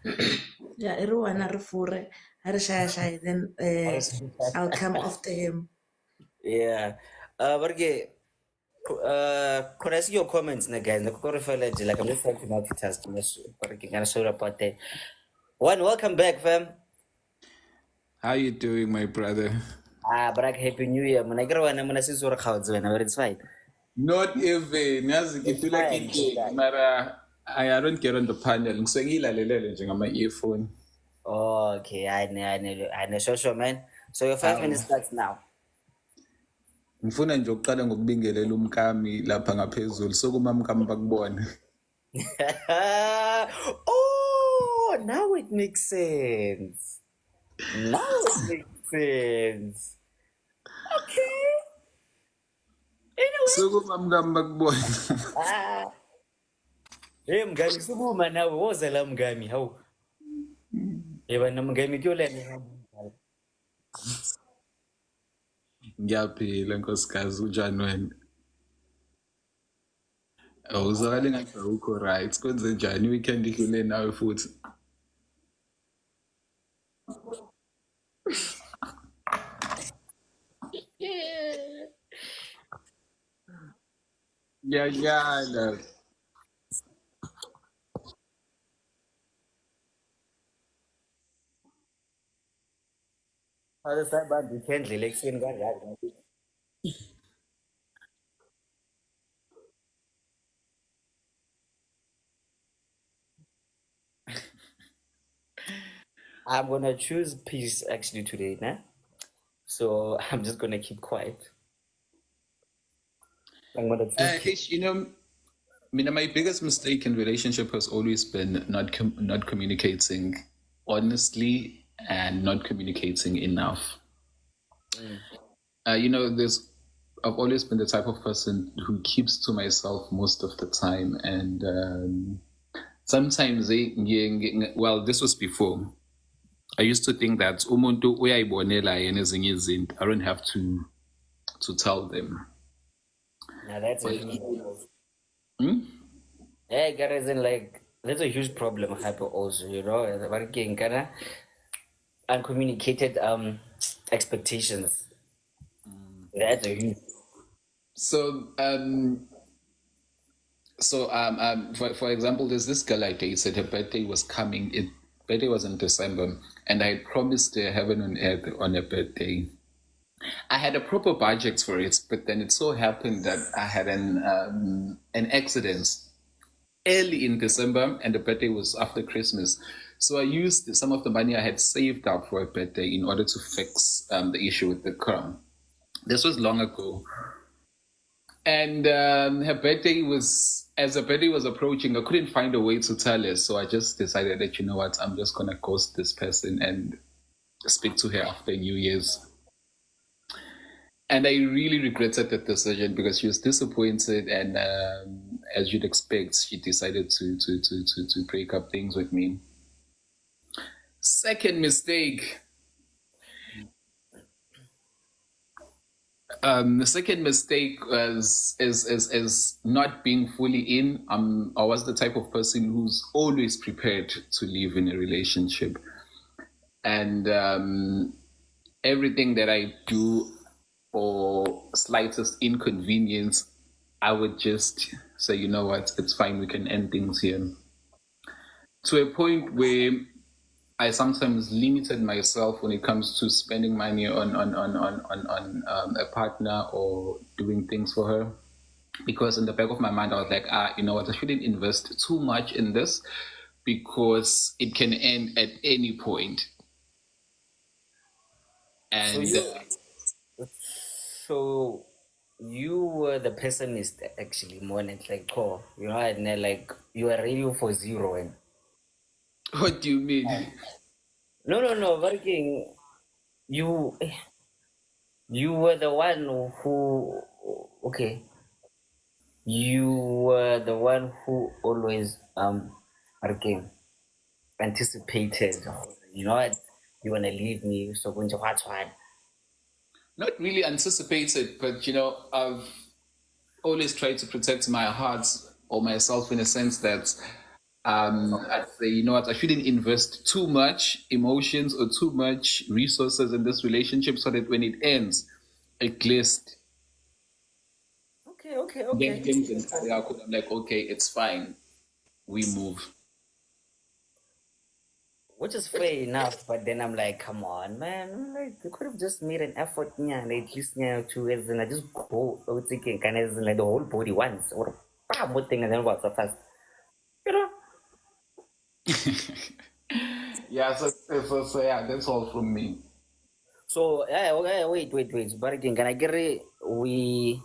Yeah, everyone are four. Are shy, then I'll come after him. Yeah. Barge, could I see your comments, ne, guys? Like I'm just trying to multitask. Barge, kind of sorry about that. One, welcome back, fam. How you doing, my brother? Barak, happy new year. Man, I got one. I'm gonna see sort of but it's fine. Not even. Yazi It's ngifila fine. It's kidini, fine. mara I don't get on the panel. Ngisengilalelele nje ngama-earphone. Okay, I know, sure, man. So your 5 minutes starts now. Ngifuna nje ukuqala ngokubingelela umkami lapha ngaphezulu. Sokumamkami bakubona. Oh, now it makes sense. Now it makes sense. Okay. Anyway. Sokumamkami bakubona. Ah. Hey, mgami, sukuma nawe. Woza la mgami. How? Yeba na mgami kyo le. Ngiyaphila nkosikazi, unjani wena? Uzwakale ngathi awukho right. Kwenze njani i-weekend idlule nawe futhi? Ngiyanyala. How does that bad weekend election got that? I'm gonna choose peace actually today, nah? So I'm just gonna keep quiet. I'm gonna choose peace. My biggest mistake in relationship has always been not communicating honestly and not communicating enough. Mm. There's I've always been the type of person who keeps to myself most of the time, and sometimes well, this was before. I used to think that umuntu uyayibonela yena ezinye izinto. I don't have to tell them. Now that's a But huge problem. Hmm? Yeah, guys, and like that's a huge problem happen also, you know. Working kind of uncommunicated expectations. That's a huge. So for example, there's this girl I dated. Her birthday was coming. Birthday was in December, and I promised her heaven on earth on her birthday. I had a proper budget for it, but then it so happened that I had an accident early in December, and the birthday was after Christmas. So I used some of the money I had saved up for a birthday in order to fix the issue with the car. This was long ago. And as her birthday was approaching, I couldn't find a way to tell her. So I just decided that, you know what, I'm just going to ghost this person and speak to her after New Year's. And I really regretted that decision because she was disappointed. And as you'd expect, she decided to break up things with me. Second mistake. The second mistake is not being fully in. I was the type of person who's always prepared to live in a relationship, and everything that I do for slightest inconvenience, I would just say, you know what, it's fine. We can end things here. To a point where I sometimes limited myself when it comes to spending money on a partner or doing things for her, because in the back of my mind I was like, you know what, I shouldn't invest too much in this because it can end at any point. And So you were the pessimist actually more than like core, you know, and then like you are ready for zero and what do you mean? no, working. You you were the one who okay. You were the one who always working anticipated. You know what? You wanna leave me, so going to what's what? Not really anticipated, but I've always tried to protect my heart or myself in a sense that I'd say, you know what, I shouldn't invest too much emotions or too much resources in this relationship so that when it ends, at least Okay. get things in I'm like, okay, it's fine. We move. Which is fair enough, but then I'm like, come on, man, like you could have just made an effort, yeah, and at least to as in I just go thinking kind of like the whole body once or bam, one thing and then what's so fast, you know. Yeah, so yeah, that's all from me. So yeah, okay, wait, but again, can I get it? We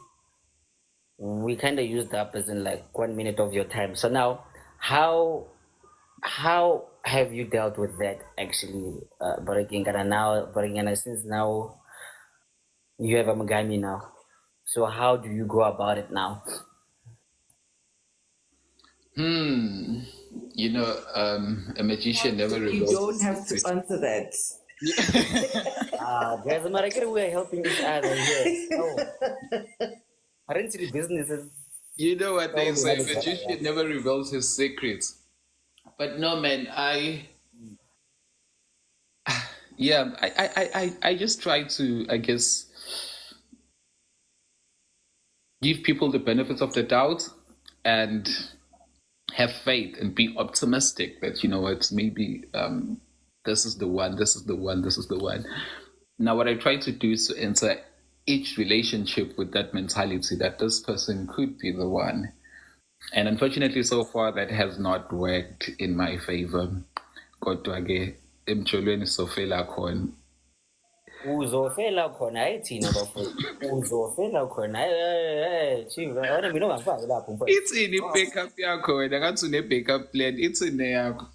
kind of used up as in like 1 minute of your time. So now, how have you dealt with that actually? Breaking and now, breaking since now you have a Magami now. So how do you go about it now? A magician never You reveals don't his have to secret. answer that. Guys, we are helping each other here. Oh, apparently businesses. You know what they Probably say, have each other. magician never reveals his secrets. But no, man, I just try to, I guess, give people the benefits of the doubt and have faith and be optimistic that, you know what, maybe this is the one, this is the one, this is the one. Now, what I try to do is to enter each relationship with that mentality that this person could be the one. And unfortunately, so far, that has not worked in my favor. Kodwa-ke, emjolweni sofela khona. Uzofela khona hayi thina bafowethu. Uzofela khona hayi chief. Awona mina ongafaki lapho mfowethu. Ithini i-backup yakho wena? Ngathi une-backup plan. Ithini yakho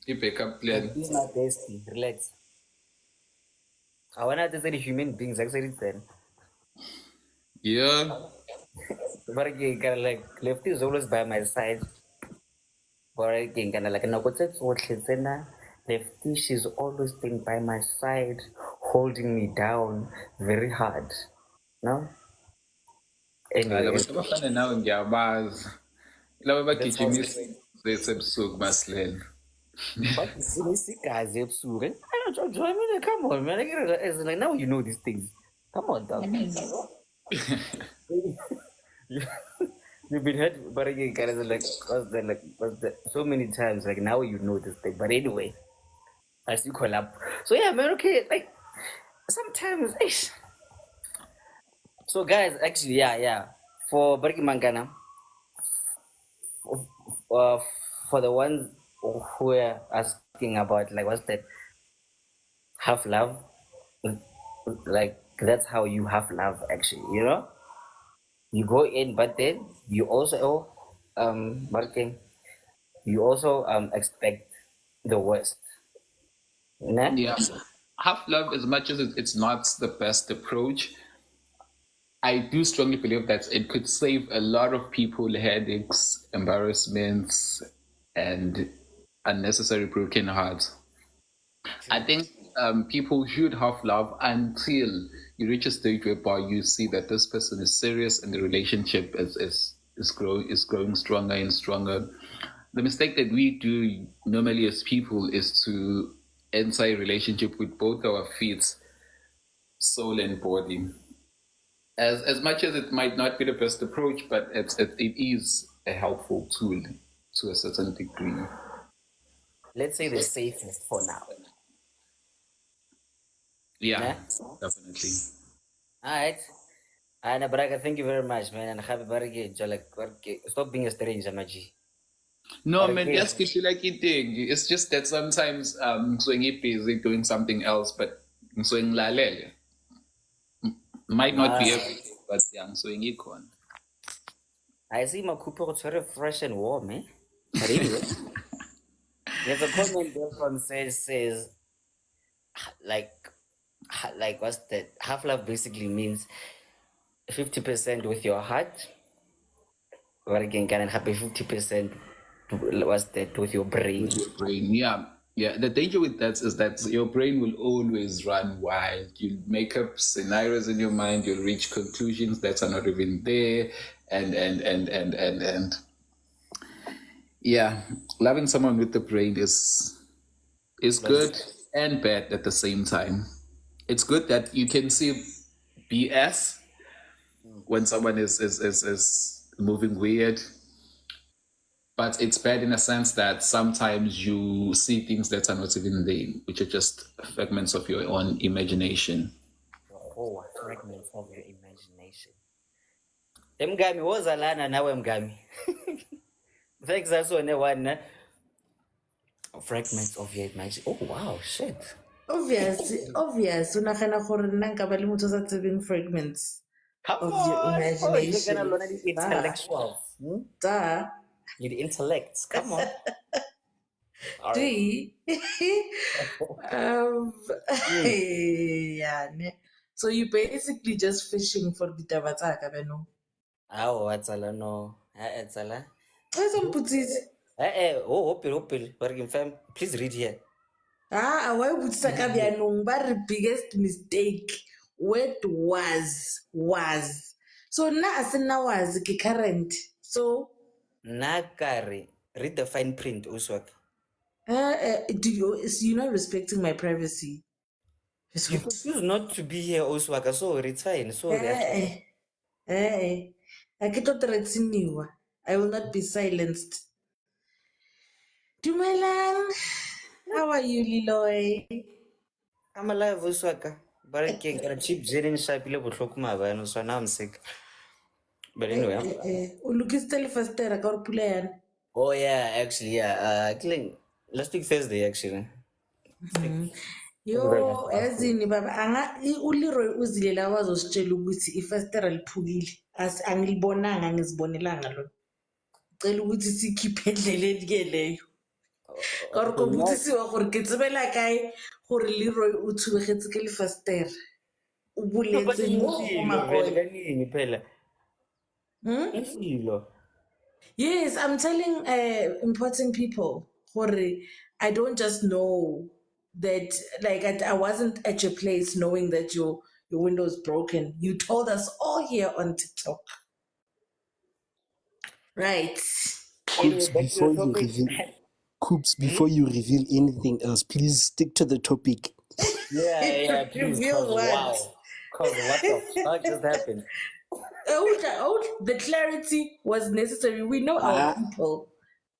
i-backup plan? Be my bestie. Relax. Awona to say the human beings actually then. Yeah. But again, kind of like Lefty is always by my side. But again, kind of like Lefty, she's always been by my side, holding me down very hard. No? Anyway, Labantu abafana nawe ngiyabazi. Laba that's how bagijimisa ebusuku basilela. but isigazi ebusuku. I mean, come on, man. It's like now you know these things. Come on, dog. You've been hurt, but again, kind of like, what's that? So many times, like now you know this thing. But anyway, as you collab. So yeah, man, okay, like sometimes, ish. So guys, actually, yeah. For Bariki Mangana, for the ones who are asking about like what's that half love, like that's how you have love actually, you know? You go in, but then you also Bariki, you also expect the worst. Nah? Yeah. Half love, as much as it's not the best approach, I do strongly believe that it could save a lot of people headaches, embarrassments, and unnecessary broken hearts. I think people should have love until you reach a stage whereby you see that this person is serious and the relationship is growing stronger and stronger. The mistake that we do normally as people is to enter a relationship with both our feet, soul and body. As much as it might not be the best approach, but it is a helpful tool to a certain degree. Let's say the safest for now. Yeah, Nah? definitely. Alright. And Braga, thank you very much, man. And happy birthday, stop being a stranger, Maji. No, man, Okay. that's good. Like eating. It's just that sometimes so busy doing something else, but so lalele might not be everything, but yeah, so ikon. I see my Cooper was very fresh and warm, eh? But anyway, there's a comment there from says like what's that? Half love basically means 50% with your heart, or again, can happy 50% what's that with your brain. With your brain, yeah. The danger with that is that your brain will always run wild. You'll make up scenarios in your mind. You'll reach conclusions that are not even there, and yeah, loving someone with the brain is good and bad at the same time. It's good that you can see BS when someone is moving weird. But it's bad in a sense that sometimes you see things that are not even there, which are just fragments of your own imagination. Oh, fragments of your imagination. Mgami, wozalana nawe Mgami. Thanks, that's one. Fragments of your imagination. Oh wow, shit. Obvious. O nagana gore nna nka ba le motho o sa tsebeng fragments Come of on, your oh, you're gonna imagination. learn the intellectuals. Duh. You're the intellects. Come on. D. Yeah. So you basically just fishing for the tabataka, beno. Oh, what's a no? It's a hopefully. But fam, please read here. Why would Sakabianong the biggest mistake? What was. So now as now was current. So Nakari. Read the fine print, Uswak. you're not respecting my privacy. You could choose not to be here, Uswaka, so it's fine. So I will not be silenced. Dumelang, how are you, Leeroy? I'm alive, Uswaka. But I can't get a cheap zillion shapile botlhoko maabane, so now I'm sick. But anyway, O lokisitse lefastere ka gore pula yana. oh yeah, actually, yeah. Actually, last week Thursday, actually. Yo, yazini baba uLeroy uzile la wazositshela ukuthi ifasitera liphukile. Angilibonanga, angizibonelanga lona. Cela ukuthi sikhiphe endleleni ke leyo. Ka gore ko botsisiwa gore ke tsebela kae gore Leroy o thubegetse ke lefasitera. O No, but buletse mo go Magoya. phela. Ifilo. Yes, I'm telling important people, Jorge, I don't just know that, like, I wasn't at your place knowing that your window is broken. You told us all here on TikTok. Right. Anyway, Coops, back to the before you topic. reveal, Coops, before you reveal anything else, please stick to the topic. Yeah, please, Reveal cause what? wow. Cause what the fuck just happened? The clarity was necessary. We know our people.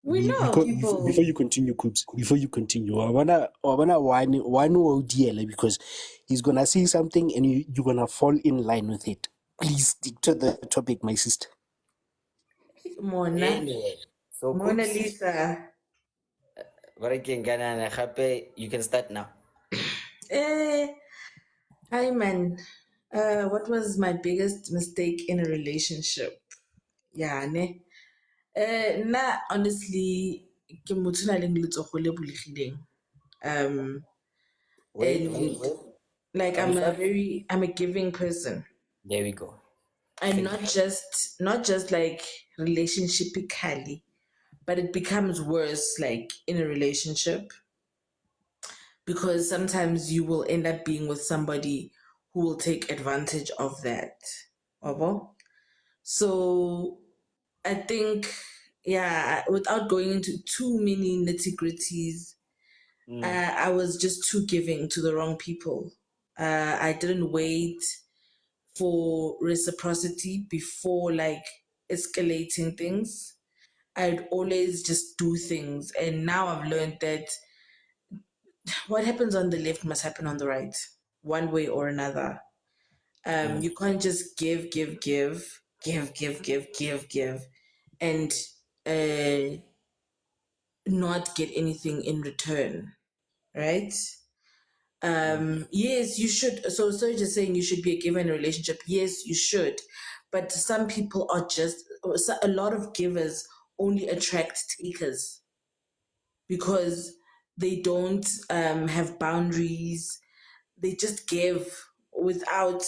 We know our Before you people. continue, Coops, before you continue, I wanna one ODL because he's gonna say something and you're gonna fall in line with it. Please stick to the topic, my sister. Mona. Anyway, so Mona Coops, Lisa. you can start now. Hi man. What was my biggest mistake in a relationship? Yeah, ne. Na honestly, ke motho na leng letsogo le bulegileng. Wait, And like Can you start? I'm a giving person. There we go. And not just like relationshipically, but it becomes worse like in a relationship because sometimes you will end up being with somebody who will take advantage of that. Obo? So I think, yeah, without going into too many nitty gritties, I was just too giving to the wrong people. I didn't wait for reciprocity before like escalating things. I'd always just do things. And now I've learned that what happens on the left must happen on the right, one way or another. You can't just give, and not get anything in return, right? Yes, you should. So, just saying you should be a giver in a relationship. Yes, you should. But some people are just, a lot of givers only attract takers because they don't have boundaries. They just give without,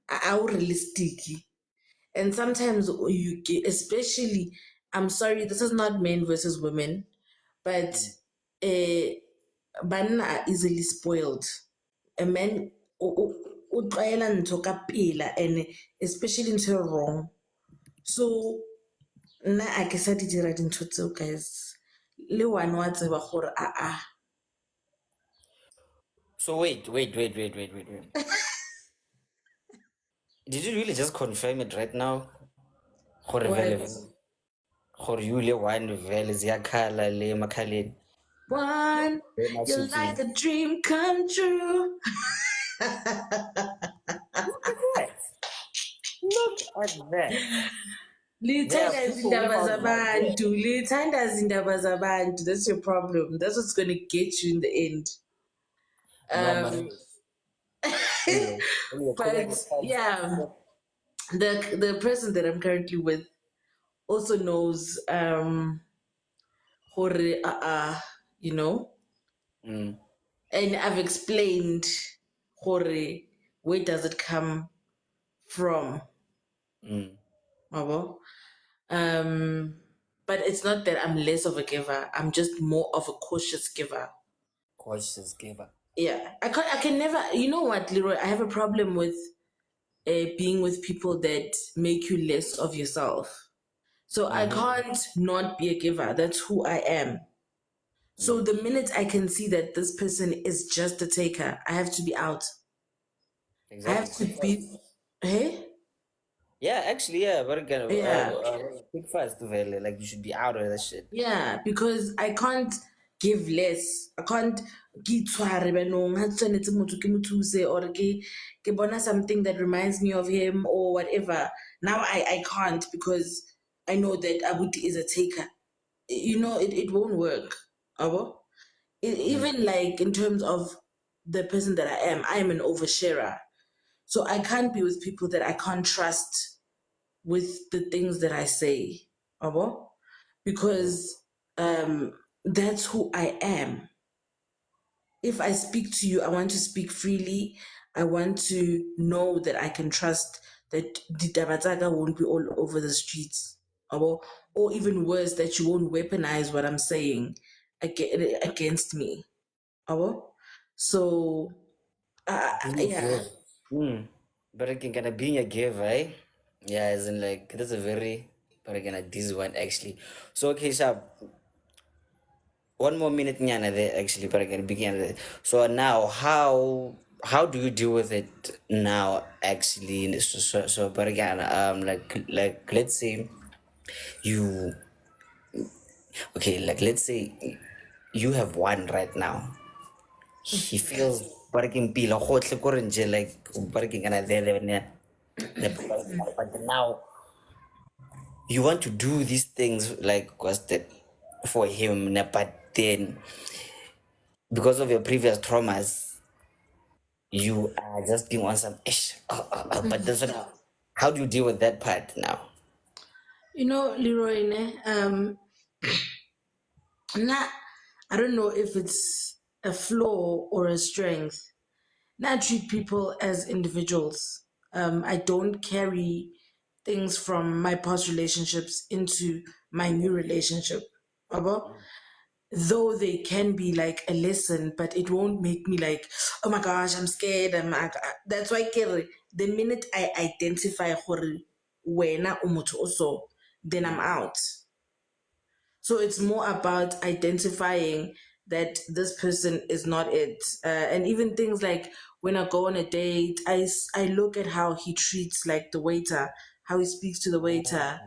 how realistic. And sometimes you get, especially, I'm sorry, this is not men versus women, but men are easily spoiled. A man o tlwaela ntho ka pela and especially ntho e wrong. So nna a ke sa di dira dintho tseo guys. Le one wa tseba gore So wait. Did you really just confirm it right now? Gore vele what? vele. Gore you le wine vele ziyakhala le emakhaleni. One, Very you're like a dream come true. Look at that. There are Lithanda people who izindaba found love there. zabantu, lithanda izindaba zabantu. That's your problem. That's what's gonna get you in the end. No man. Anyway, But yeah, the person that I'm currently with also knows gore you know, Mm. and I've explained gore where does it come from. Mabo? But it's not that I'm less of a giver. I'm just more of a cautious giver. Cautious giver. Yeah, I can never. You know what, Leroy? I have a problem with being with people that make you less of yourself. So I can't not be a giver. That's who I am. So the minute I can see that this person is just a taker, I have to be out. I Exactly. have to be. Hey. Yeah, actually, yeah, but again, Yeah. quick fast, vele. Like you should be out of that shit. Yeah, because I can't give less. I can't give or ke bona something that reminds me of him or whatever. Now I can't because I know that Abuti is a taker. You know, it won't work. Abo? Even like in terms of the person that I am an oversharer. So I can't be with people that I can't trust with the things that I say. Abo? Because that's who I am. If I speak to you, I want to speak freely. I want to know that I can trust that the Tabataga won't be all over the streets. Or even worse, that you won't weaponize what I'm saying against me. So, Being a yeah. give. But again, kind of being a give, right? Yeah, as in like that's a very, but again, this one actually. So okay, so one more minute nyana there actually, but again, begin. So now, how do you deal with it now? Actually, so but again, like let's say you okay, like let's say you have one right now. He feels barking pila gotle ko re nje like barking kana there but now you want to do these things like was that for him but then because of your previous traumas you are just being on some ish but that's not how do you deal with that part now? You know, Leroy, not, I don't know if it's a flaw or a strength. Not treat people as individuals. I don't carry things from my past relationships into my new relationship. Abo? Though they can be like a lesson, but it won't make me like, oh my gosh, I'm scared. That's why the minute I identify wena umutu also, then I'm out. So it's more about identifying that this person is not it. And even things like when I go on a date, I look at how he treats like the waiter, how he speaks to the waiter.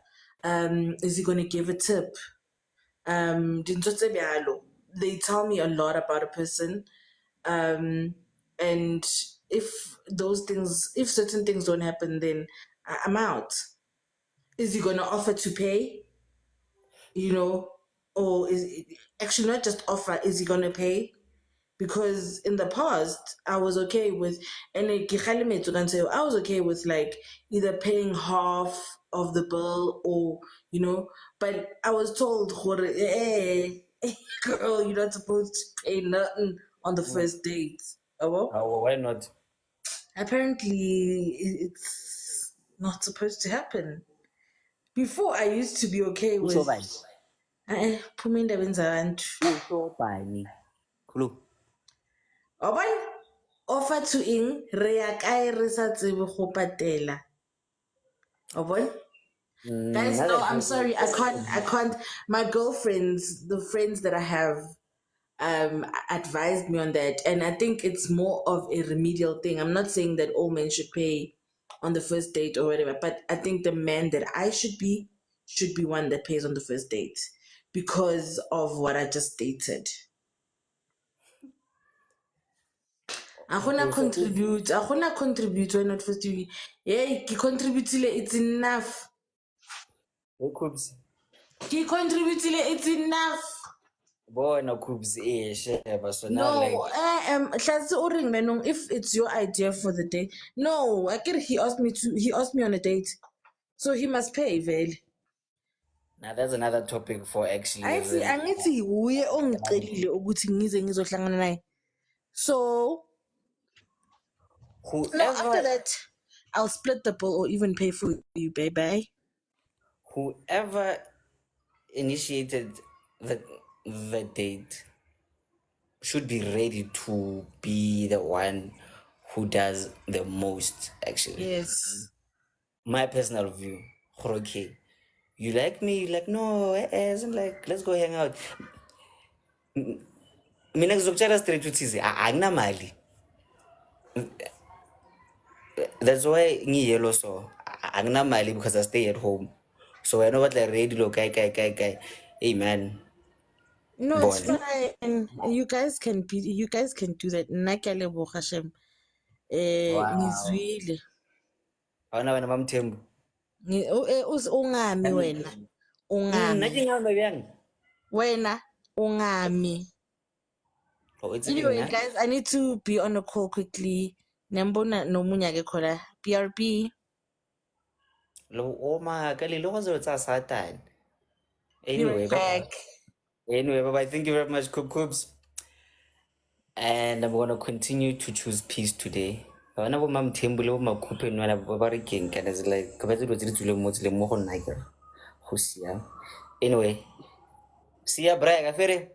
Is he going to give a tip? Dintho tse bjalo. They tell me a lot about a person. And if certain things don't happen, then I'm out. Is he going to offer to pay? You know, or actually not just offer, is he gonna pay? Because in the past I was okay with, and I was okay with like either paying half of the bill or but I was told hey, girl, you're not supposed to pay nothing on the first date. Why not? Apparently it's not supposed to happen. Before I used to be okay Usho with bani? phuma endabeni zabantu. Usho bani? Khulu. Obon, offer to ing re ya kae re sa tsebe go patela. Obon? Guys, Now no, that I'm you sorry. I can't. My girlfriends, the friends that I have, advised me on that. And I think it's more of a remedial thing. I'm not saying that all men should pay on the first date or whatever, but I think the man that I should be one that pays on the first date because of what I just stated. okay so Agona contribute why not first you. Hey, ke contributile, it's enough. Coops. Ke contributile, it's enough. Bona Coops sheba so now like No, Hlatse o reng manong, if it's your idea for the day. No, I get he asked me on a date. So he must pay, vele. now that's another topic for actually as in Angithi uye ongicelile ukuthi ngize ngizohlangana naye. So, no, after whoever that, I'll split the bill or even pay for you, baby. whoever initiated the the date should be ready to be the one who does the most actually. Yes. My personal view. Okay. You like me? You like no? Isn't like let's go hang out. Mina ngizokutshela straight ukuthi anginamali. That's why ngiyellow so anginamali because I stay at home. So I know what like ready lo kai. Hey man. No, it's Born. fine. You guys can be. You guys can do that. Nakalebo Hashem. Wow. Ngizwile. Awuna wena mamthembu. Ungami wena. Nathi Ungami. ngihamba bjang? Wena. Ungami. Oh, it's okay Anyway, na. guys, I need to be on a call quickly. Nembona nomunya ke khona. BRB. Oh my, kali lo go tsa Satan. Be Anyway, right back. bye. Thank you very much, Coops. And I'm gonna continue to choose peace today. Bana bo mamthembu le bo makhuphe nwana ba re keng kana is like ka ba tse di tsule mo tsele mo go nna ke go sia. Anyway, see ya bra ka fere.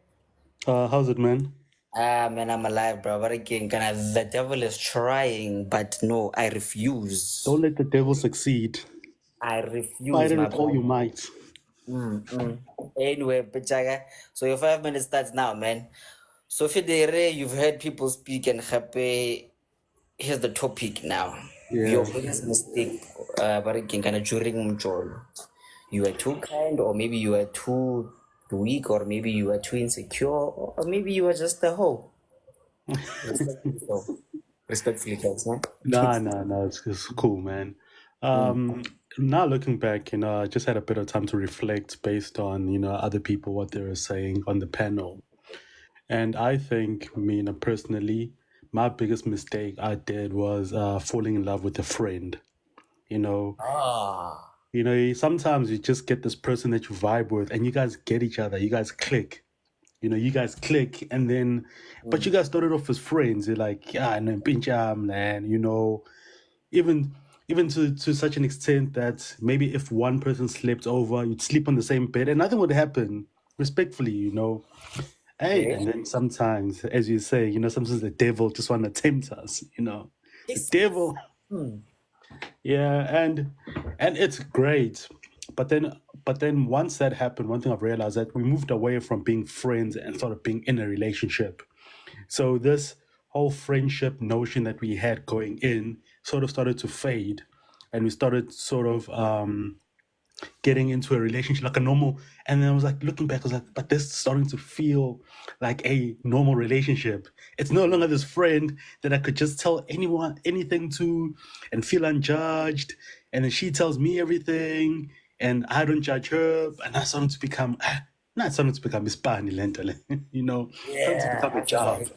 How's it, man? Man, I'm alive, bro. But again, kind of the devil is trying, but no, I refuse. Don't let the devil succeed. I Fight refuse, it my with all your brother. might. Anyway, Pichaga, so your 5 minutes starts now, man. So Federe, you've heard people speak and happy. Here's the topic now. Your Yeah. biggest mistake, but again, kind of during Mjolo. You were too kind, or maybe you were too weak, or maybe you were too insecure, or maybe you were just a hoe. Respectfully so. Respectfully, guys, man. Nah. It's cool, man. Now looking back, I just had a bit of time to reflect based on, other people, what they were saying on the panel. And I think, personally, my biggest mistake I did was falling in love with a friend. Ah. Sometimes you just get this person that you vibe with and you guys get each other, you guys click. And then, but you guys started off as friends. You're like, yeah, no, pincham, man, even to such an extent that maybe if one person slept over, you'd sleep on the same bed and nothing would happen, respectfully. Hey, Okay. and then sometimes, as you say, sometimes the devil just want to tempt us. The Yes. devil. Yeah, and it's great. But then once that happened, one thing I've realized that we moved away from being friends and sort of being in a relationship. So this whole friendship notion that we had going in sort of started to fade, and we started sort of getting into a relationship like a normal. And then I was like looking back, I was like, but this is starting to feel like a normal relationship. It's no longer this friend that I could just tell anyone anything to and feel unjudged, and then she tells me everything and I don't judge her. And that's starting to become not starting to become ispani lentally, starting to become a Yeah. job.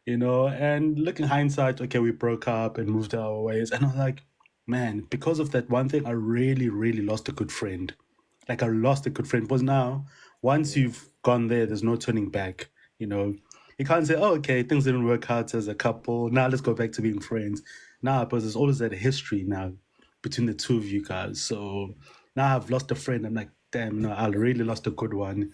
And looking hindsight, okay, we broke up and moved our ways. And I'm like, man, because of that one thing, I really, really lost a good friend. Like I lost a good friend. Because now, once you've gone there, there's no turning back. You can't say, oh, okay, things didn't work out as a couple. Now let's go back to being friends. Now, because there's always that history now between the two of you guys. So now I've lost a friend. I'm like, damn, no, I really lost a good one.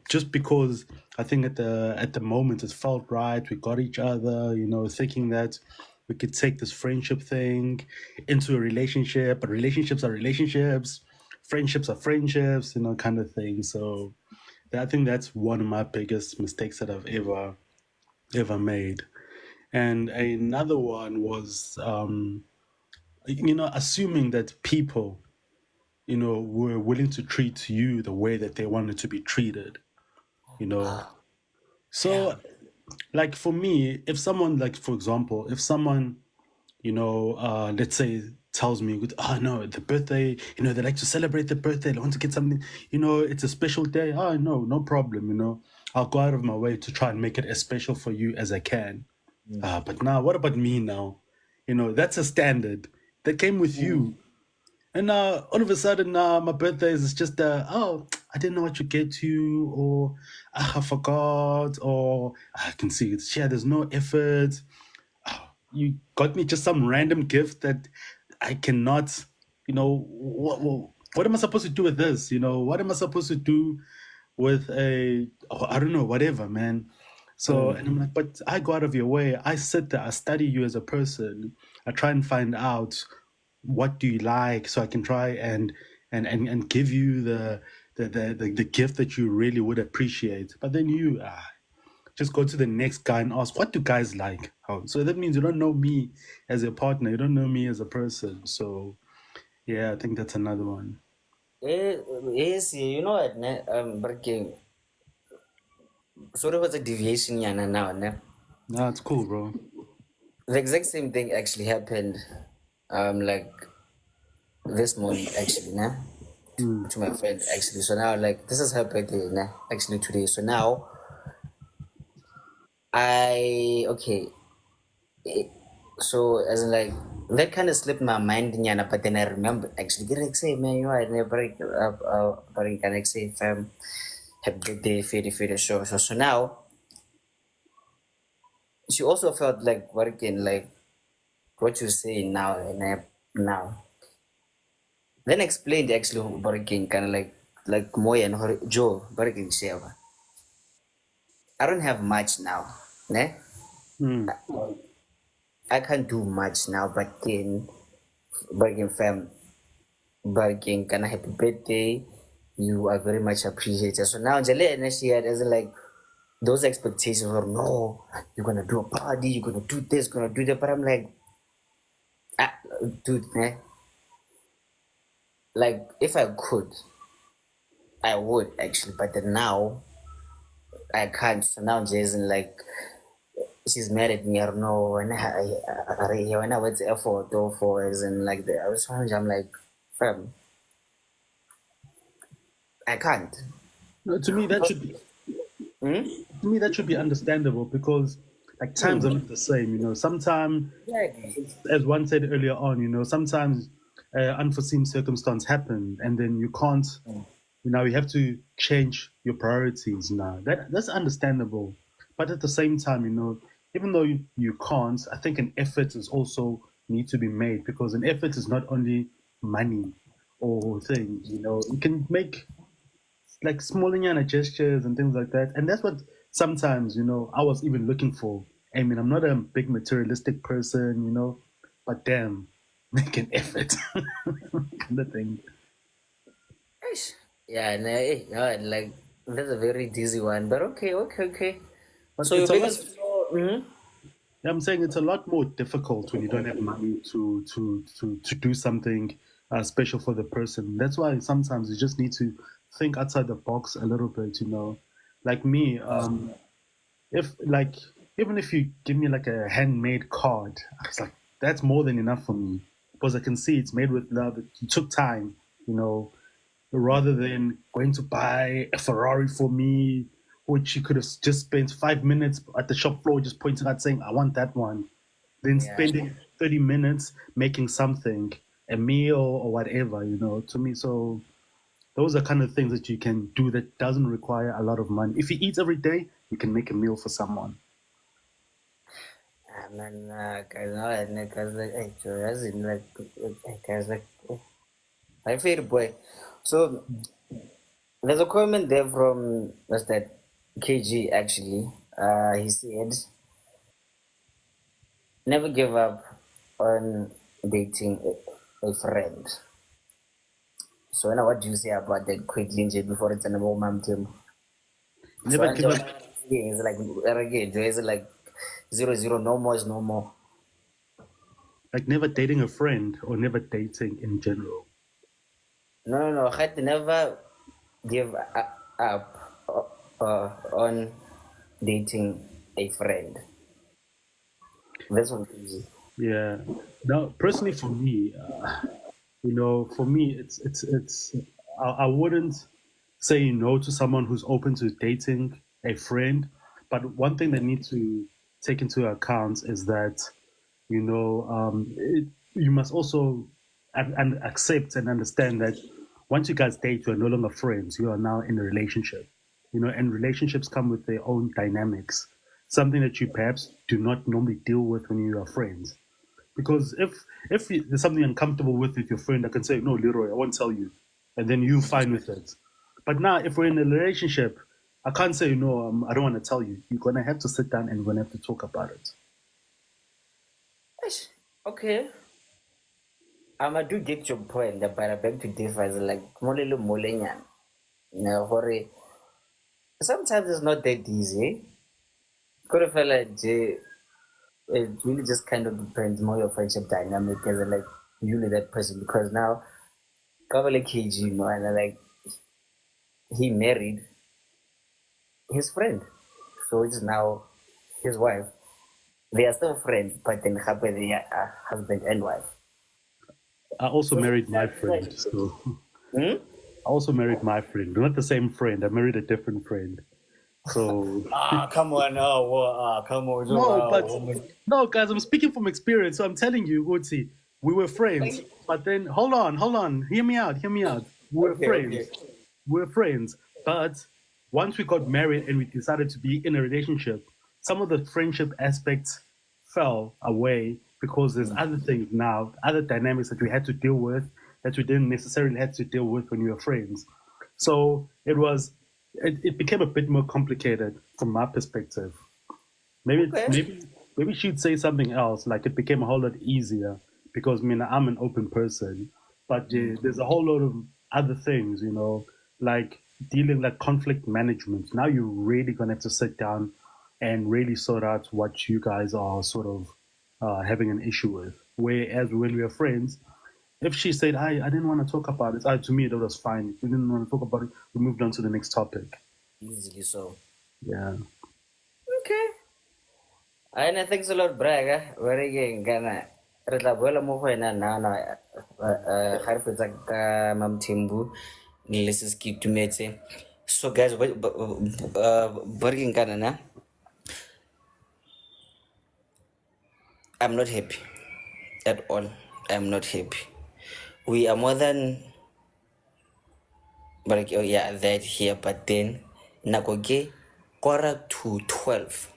Just because I think at the moment it felt right. We got each other, thinking that we could take this friendship thing into a relationship, but relationships are relationships, friendships are friendships, kind of thing. So I think that's one of my biggest mistakes that I've ever made. And another one was, assuming that people, were willing to treat you the way that they wanted to be treated. So, like for me, if someone, like for example, if someone, let's say tells me, oh no, the birthday, they like to celebrate the birthday, they want to get something, it's a special day. Oh no, no problem, I'll go out of my way to try and make it as special for you as I can. But now, what about me now? That's a standard that came with you. And now, all of a sudden, my birthday is just, oh, I didn't know what to get you, or I forgot, or I can see it's, yeah, there's no effort. You got me just some random gift that I cannot, what am I supposed to do with this? What am I supposed to do with I don't know, whatever, man. So, and I'm like, but I go out of your way. I sit there, I study you as a person. I try and find out what do you like so I can try and give you the gift that you really would appreciate. But then you just go to the next guy and ask, what do guys like? Oh, so that means you don't know me as a partner, you don't know me as a person. So yeah, I think that's another one. Yes, you know what, Breaking. sort of was a deviation yana now, ne? Nah, it's cool, bro. The exact same thing actually happened, like this morning actually, ne? Mm. To my friend actually. So now like this is her birthday, ne? Actually today. So now so as in like that kind of slipped my mind nyana, but then I remember actually get like say man, you know I never break up but I can like say fam happy birthday, fade show. So now she also felt like what again, like what you're saying now and now. Then explained actually but again kinda like Moy and her Joe but again share. I don't have much now. Ne? Mm. I can't do much now, but again fam, but again can I happy birthday. You are very much appreciated. So now Jale and she had as in, like those expectations were no, you're gonna do a party, you're gonna do this, gonna do that. But I'm like, ah, dude, eh? Like if I could, I would actually, but then now I can't. So now Jason like she's mad at me. I don't know when I went to effort or for as in like the I was trying. I'm like, fam, I can't. No, to me, that should be Hmm? understandable because like times are Hmm. not the same. You know, sometimes, Exactly. as one said earlier on, you know, sometimes unforeseen circumstance happen, and then you can't. You know, you have to change your priorities now. That's understandable, but at the same time, you know, even though you can't, I think an effort is also need to be made because an effort is not only money or things. You know, you can make like small gestures and things like that. And that's what sometimes, you know, I was even looking for. I mean, I'm not a big materialistic person, you know, but damn, make an effort kind of thing. Eish. Yeah, no, no, like that's a very dizzy one, but okay. But So your it's a lot. biggest flaw, mhm. I'm saying it's a lot more difficult when you don't have money to do something special for the person. That's why sometimes you just need to think outside the box a little bit. You know, like me, if like even if you give me like a handmade card, it's like that's more than enough for me because I can see it's made with love. It took time, you know, rather than going to buy a Ferrari for me, which you could have just spent 5 minutes at the shop floor just pointing out saying, I want that one. Then Yeah, spending 30 minutes making something, a meal or whatever, you know, to me. So those are kind of things that you can do that doesn't require a lot of money. If you eat every day, you can make a meal for someone. man, guys, no, and guys like, hey, Joe, as in like, guys like, my favorite boy. So there's a comment there from what's that KG actually. He said, never give up on dating a friend. So now what do you say about that quickly nje before it's an mom team? So Never I give up, it's like again, it's like 0-0, no more is no more. like never dating a friend or never dating in general. No. I had to never give up on dating a friend. That's one easy. Yeah. Now, personally, for me, you know, for me, it's. I wouldn't say no to someone who's open to dating a friend, but one thing they need to take into account is that you know you must also and accept and understand that once you guys date, you are no longer friends. You are now in a relationship. You know, and relationships come with their own dynamics. Something that you perhaps do not normally deal with when you are friends. Because if there's something uncomfortable with your friend, I can say, no, Leroy, I won't tell you, and then you fine with it. But now, if we're in a relationship, I can't say no. I don't want to tell you. You're gonna have to sit down and we're gonna have to talk about it. Okay. I do get your point, but I beg to differ. It's like molelo molenyan. You know, sometimes it's not that easy. Could have felt like it really just kind of depends more your friendship dynamic as like you know that person because now cover like KG man, like he married his friend. so which is now his wife. They are still friends, but then happen they are husband and wife. I also So married my friend. So I also married my friend. Not the same friend. I married a different friend. So come on, come on, no, but no, guys, I'm speaking from experience. So I'm telling you, Uzi, we were friends. But then hold on. Hear me out. We were friends. We were friends. But once we got married and we decided to be in a relationship, some of the friendship aspects fell away because there's other things now, other dynamics that we had to deal with that we didn't necessarily have to deal with when we were friends. So it became a bit more complicated from my perspective. Maybe she'd say something else, like it became a whole lot easier because I'm an open person. But there's a whole lot of other things, like dealing like conflict management. Now you're really gonna have to sit down and really sort out what you guys are sort of having an issue with. Whereas when we were friends, if she said, I didn't want to talk about it, to me, that was fine. If we didn't want to talk about it, we moved on to the next topic. easily so. Yeah. Okay. I thanks a lot, Braga. Very good. Gana. Re tla boela mo go wena nana ga re fetsa ka Mam Thembu le se ke itumetse. So guys, kana na. I'm not happy at all. I'm not happy. We are more than but oh yeah that here, but then nakoke quarter to 12.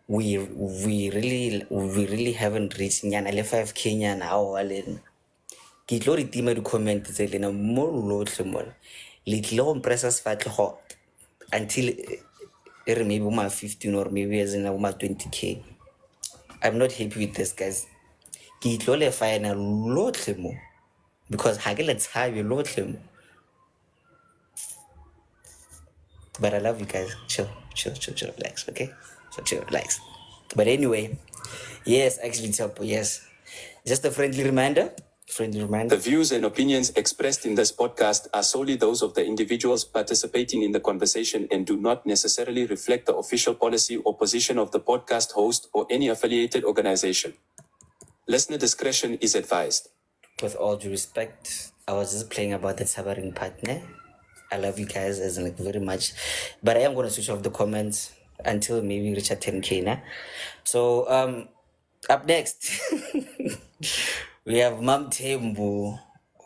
We really haven't reached nyana le 5K nyana ao a lena. Ke tlo re tima di-comment tse lena mo lotlhe mola le tlile go mpressa sefatlhego until maybe boma 15 or maybe as in boma 20K. I'm not happy with this, guys. Ke tlo le fina lotlhe mo because ha ke le tshabe lotlhe mo. But I love you guys. Chill, relax, okay? So chill, relax. But anyway, yes, actually, Chapo, yes. Just a friendly reminder. The views and opinions expressed in this podcast are solely those of the individuals participating in the conversation and do not necessarily reflect the official policy or position of the podcast host or any affiliated organization. Listener discretion is advised. With all due respect, I was just playing about the Tabaring partner. I love you guys as like very much. But I am gonna switch off the comments until maybe reach at 10K now. So up next we have Mam Thembu,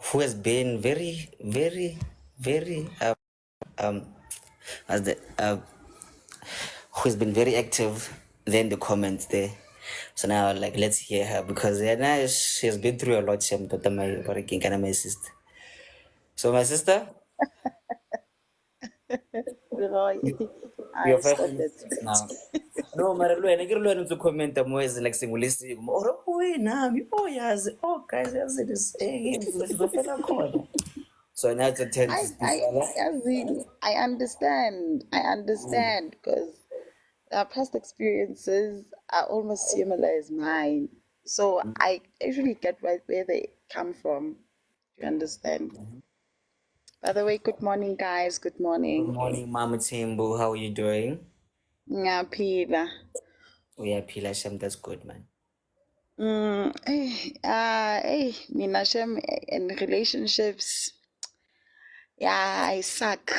who has been very who has been very active there in the comments there. So now like let's hear her because now she has been through a lot. My sister. So my sister, Leroy, your I first stop things that first straight. now. No, Mara Luena, get Luena to comment the more is like singulisi. Oh, Nami, oh, yes, oh, guys, yes, it is. So now it's a 10 to speak. As in, I understand because our past experiences are almost similar as mine. So I actually get where they come from. You understand? By the way, good morning, guys. Good Good morning. morning, Mama Timbo. How are you doing? Ngapila. We are Pila Shem. That's good, man. Mina Shem in relationships. Yeah, I suck.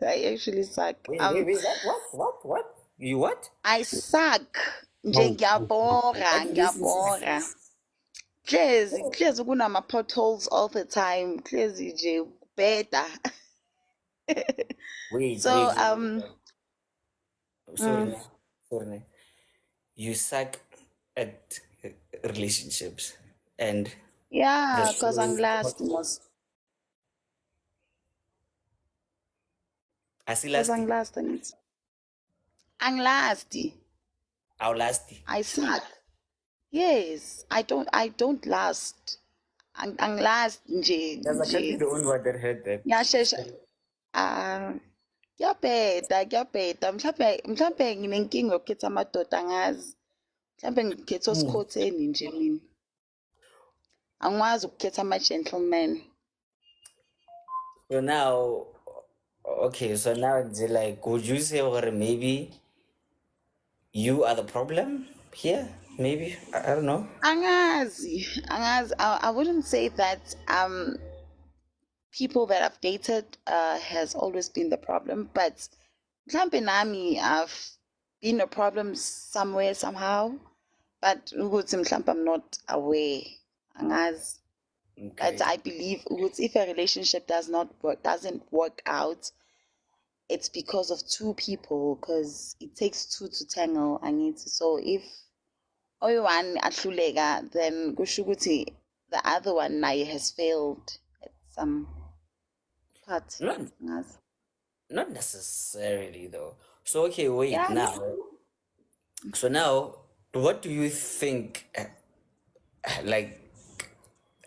I actually suck. Wait, what? You what? I suck. Nje Oh, ngiyabhora. Hlezi kunama-potholes all the time. Hlezi nje kubheda. Wait. So Sorry. You suck at relationships and yeah, the because angilasti mos. Because Asilasti. angilasti angithi. Angilasti. Awulasti. I suck. Yes, I don't last. Angilasti nje Because I can't be nje. the only one that heard that. Ngiyashesha. Kuyabheda. Mhlampe nginenkinga yokukhetha amadoda angazi. Mhlampe ngikhetha osikhotheni nje mina. Angikwazi ukukhetha ama-gentleman. So now, Okay, so now it's like, would you say or maybe you are the problem here? Maybe I don't know. Angazi, I wouldn't say that people that I've dated has always been the problem, but mhlambe nami I've been a problem somewhere somehow, but ukuthi mhlambe I'm not aware. Angazi. But Okay. I believe ukuthi if a relationship doesn't work out, it's because of two people, because it takes two to tangle. So if one ahluleka, then kusho ukuthi the other one naye has failed at some part. Not Angazi. not necessarily though. So okay, wait Yeah. now. So now, what do you think like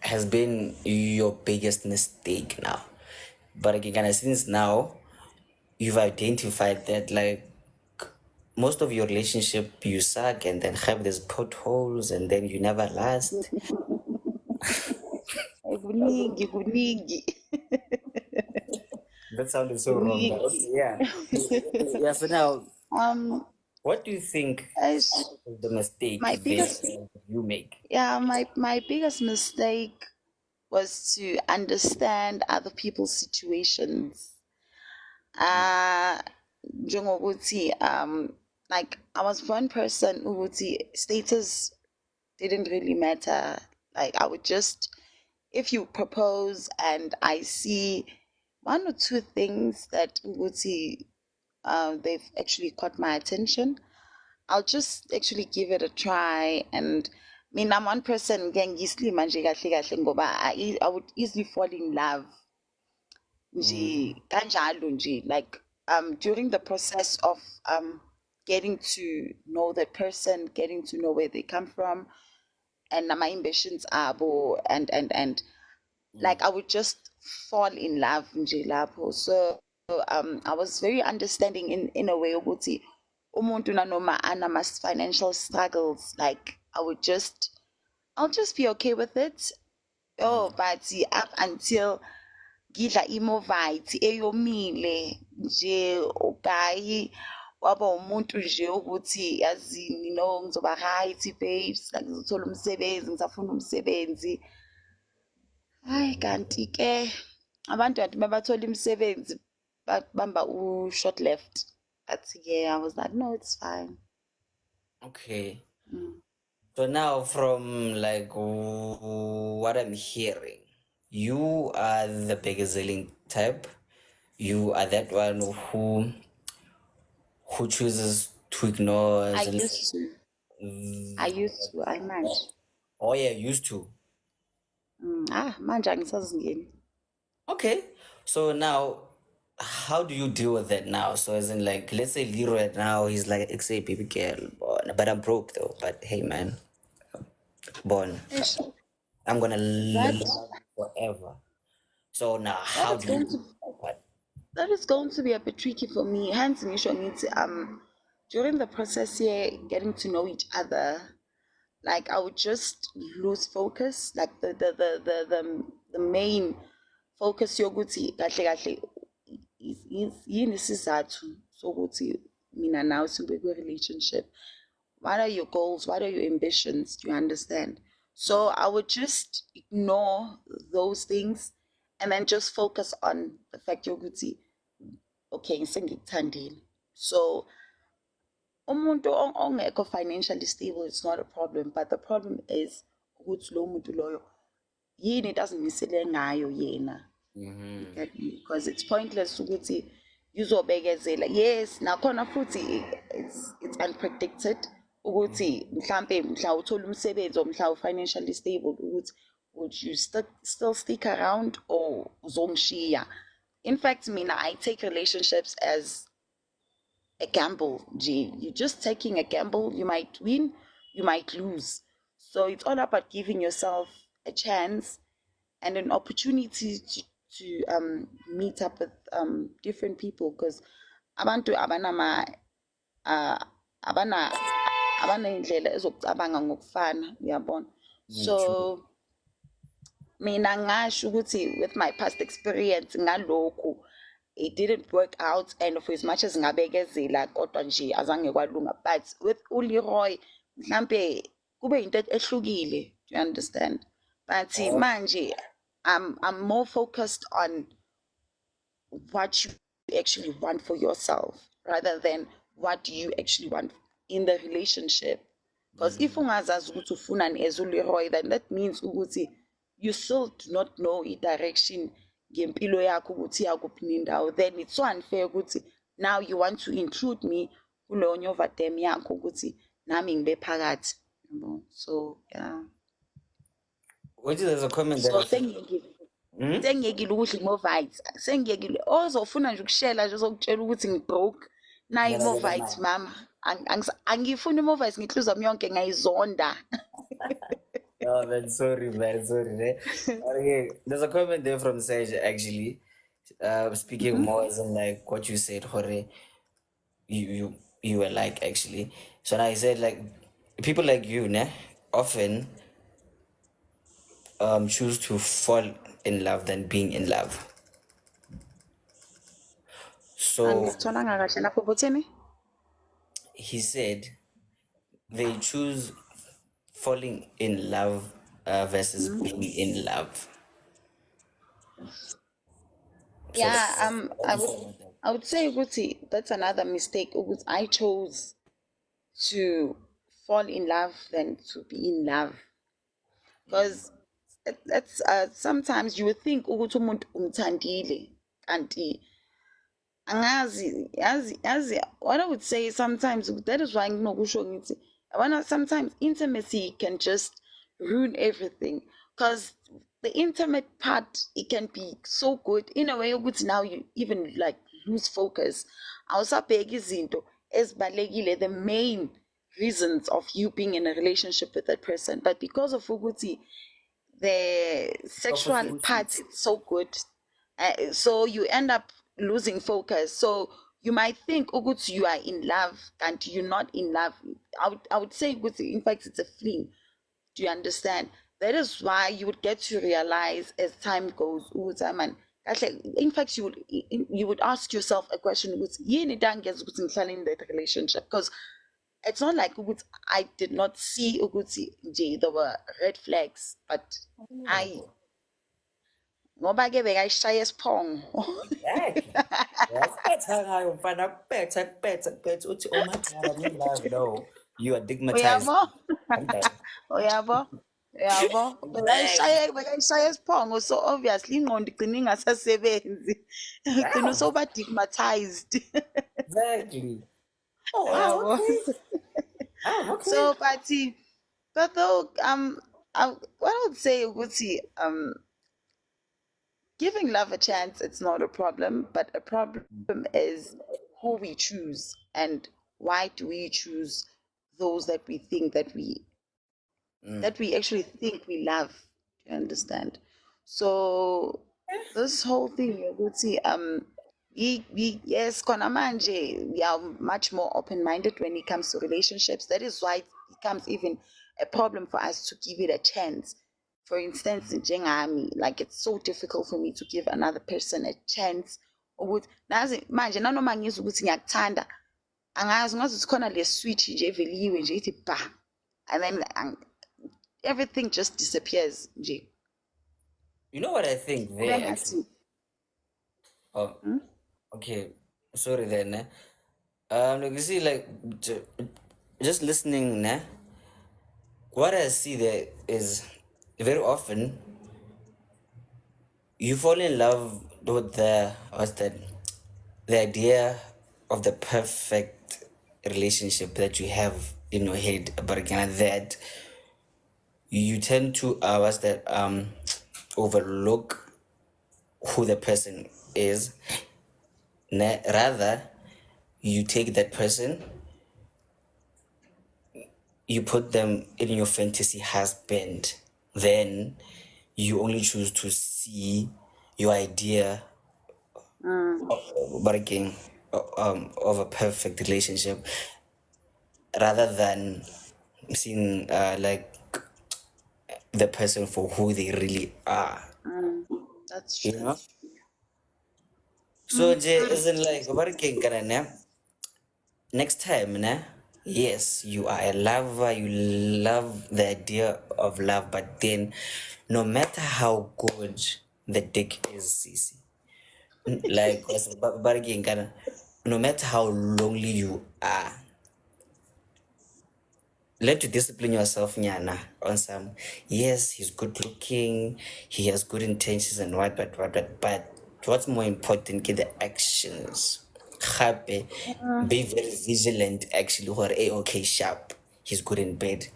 has been your biggest mistake now? But again, kind of since now you've identified that like most of your relationship you suck and then have these potholes and then you never last. Kuningi. That sounded so wrong, but okay, yeah. Yeah, so now Um, what do you think as is the mistake my that biggest you make? my biggest mistake was to understand other people's situations. Njengokuthi like I was one person ukuthi status didn't really matter. Like I would just, if you propose and I see one or two things that ukuthi they've actually caught my attention, I'll just actually give it a try. And I mean, I'm one person ngisli manje kahle kahle ngoba I would easily fall in love nje kanjalo nje, like during the process of getting to know that person, getting to know where they come from, and my ambitions abo, and like I would just fall in love nje lapho. So I was very understanding in a way ukuthi umuntu nanoma anama financial struggles, like I'll just be okay with it. Oh, but up until ngidla imovite eyomile nje ugayi waba umuntu nje ukuthi yazini no ngizoba right babes, like ngizothola umsebenzi, ngisafuna umsebenzi. Hayi kanti ke abantu kanti mabathola imisebenzi bamba u-short left. But yeah, I was like, no, it's fine. Okay. So now from like what I'm hearing, you are the begazelling type. You are that one who chooses to ignore I used to, I manje. oh yeah, used to. Manje angisazingeni. Okay. So now how do you deal with that now? So as in like let's say Leroy now he's like say baby girl, but I'm broke though. But hey man, born. Eish, I'm gonna love That you forever. So now that how is do going you to what? that is going to be a bit tricky for me. Hence, initially, needs during the process here, getting to know each other, like I would just lose focus, like the main focus yokuthi kahle kahle yini isizathu sokuthi mina nawe sibe kwi-relationship. What are your goals? What are your ambitions? Do you understand? So I would just ignore those things and then just focus on the fact yokuthi okay sengikuthandile. So umuntu ongekho financially stable, it's not a problem, but the problem is ukuthi lo muntu loyo yini azimisele ngayo yena. You get me? Because it's pointless ukuthi uzobekezela. Yes, nakhona futhi it's unpredicted ukuthi mhlambe mhla uthola umsebenzi or mhla financially stable ukuthi would you still stick around or uzongishiya. In fact, mina I take relationships as a gamble. You're just taking a gamble. You might win, you might lose. So it's all about giving yourself a chance and an opportunity to meet up with different people, because abantu abana indlela ezokucabanga ngokufana, uyabona. So mina ngasho ukuthi with my past experience ngalokhu it didn't work out, and for as much as ngabekezela kodwa nje azange kwalunga, but with uLeroy mhlambe kube into ehlukile, do you understand? But manje I'm more focused on what you actually want for yourself rather than what you actually want in the relationship. Because if ungazazi ukuthi ufunani as uLeroy, then that means ukuthi you still do not know i-direction ngempilo yakho ukuthi yakuphi nendawo. Then it's so unfair ukuthi now you want to include me kuleyo nyovadem yakho ukuthi nami ngibe phakathi. So yeah. Which there's a comment So there. sengiyekile ukudla i-Movites, sengiyekile ozofuna nje ukushela nje uzokutshela ukuthi ngibroke nayo i-Movites mama. Angifuni i-Movites, ngihluza wami yonke ngayizonda. Oh man, sorry man, sorry. Okay, there's a comment there from Sage actually. Speaking more as in like what you said, Hore, you were like actually. So now he said like people like you, ne, often choose to fall in love than being in love. So Angizitholanga kahle lapho bothini? he said they choose falling in love versus being in love. Yeah, I would say ukuthi that's another mistake. Ukuthi I chose to fall in love than to be in love. Because that's sometimes you would think ukuthi umuntu umthandile kanti angazi what I would say sometimes, that is why nginokusho ngithi yabona sometimes intimacy can just ruin everything, because the intimate part, it can be so good in a way ukuthi now you even like lose focus awusabheki izinto ezibalekile, the main reasons of you being in a relationship with that person, but because of ukuthi the sexual part is so good, so you end up losing focus. So you might think ukuthi you are in love and you're not in love. I would say in fact it's a fling. Do you understand? That is why you would get to realize as time goes ukuthi man in fact you would ask yourself a question ukuthi yini dangenza ukuthi ngihlale in that relationship, because it's not like ukuthi I did not see ukuthi nje there were red flags, but I ngoba ke bekayishaya esiphongo. No, you are digmatized. Uyabo bekayishaya esiphongo, so obviously ingqondo igcina ingasasebenzi, ugcina usoba digmatized. Exactly. Yabo. Okay. So but though what I would say ukuthi giving love a chance, it's not a problem, but a problem is who we choose and why do we choose those that we think that we actually think we love. Do you understand? So this whole thing ukuthi yes, khona manje we are much more open-minded when it comes to relationships. That is why it becomes even a problem for us to give it a chance. For instance, njengami, like it's so difficult for me to give another person a chance. Ukuthi nazi manje nanoma ngizwa ukuthi ngiyakuthanda, angazi ukuthi khona le switch nje eveliwe nje ithi ba, and then everything just disappears nje. You know what I think there actually? Oh, okay. Sorry then. Like you see, like just listening, nah. What I see there is very often you fall in love with the idea of the perfect relationship that you have in your head, but again that you tend to overlook who the person is. Rather, you take that person, you put them in your fantasy husband, then you only choose to see your idea but again of a perfect relationship rather than seeing like the person for who they really are. That's true. You know? So isn't like working kana next time, yes, you are a lover, you love the idea of love, but then no matter how good the dick is, Sisi, like bargain kana, no matter how lonely you are, learn to discipline yourself, nyana, on some. Yes, he's good looking, he has good intentions and but what's more important is the actions. Happy, be very vigilant actually, or okay, sharp. He's good in bed.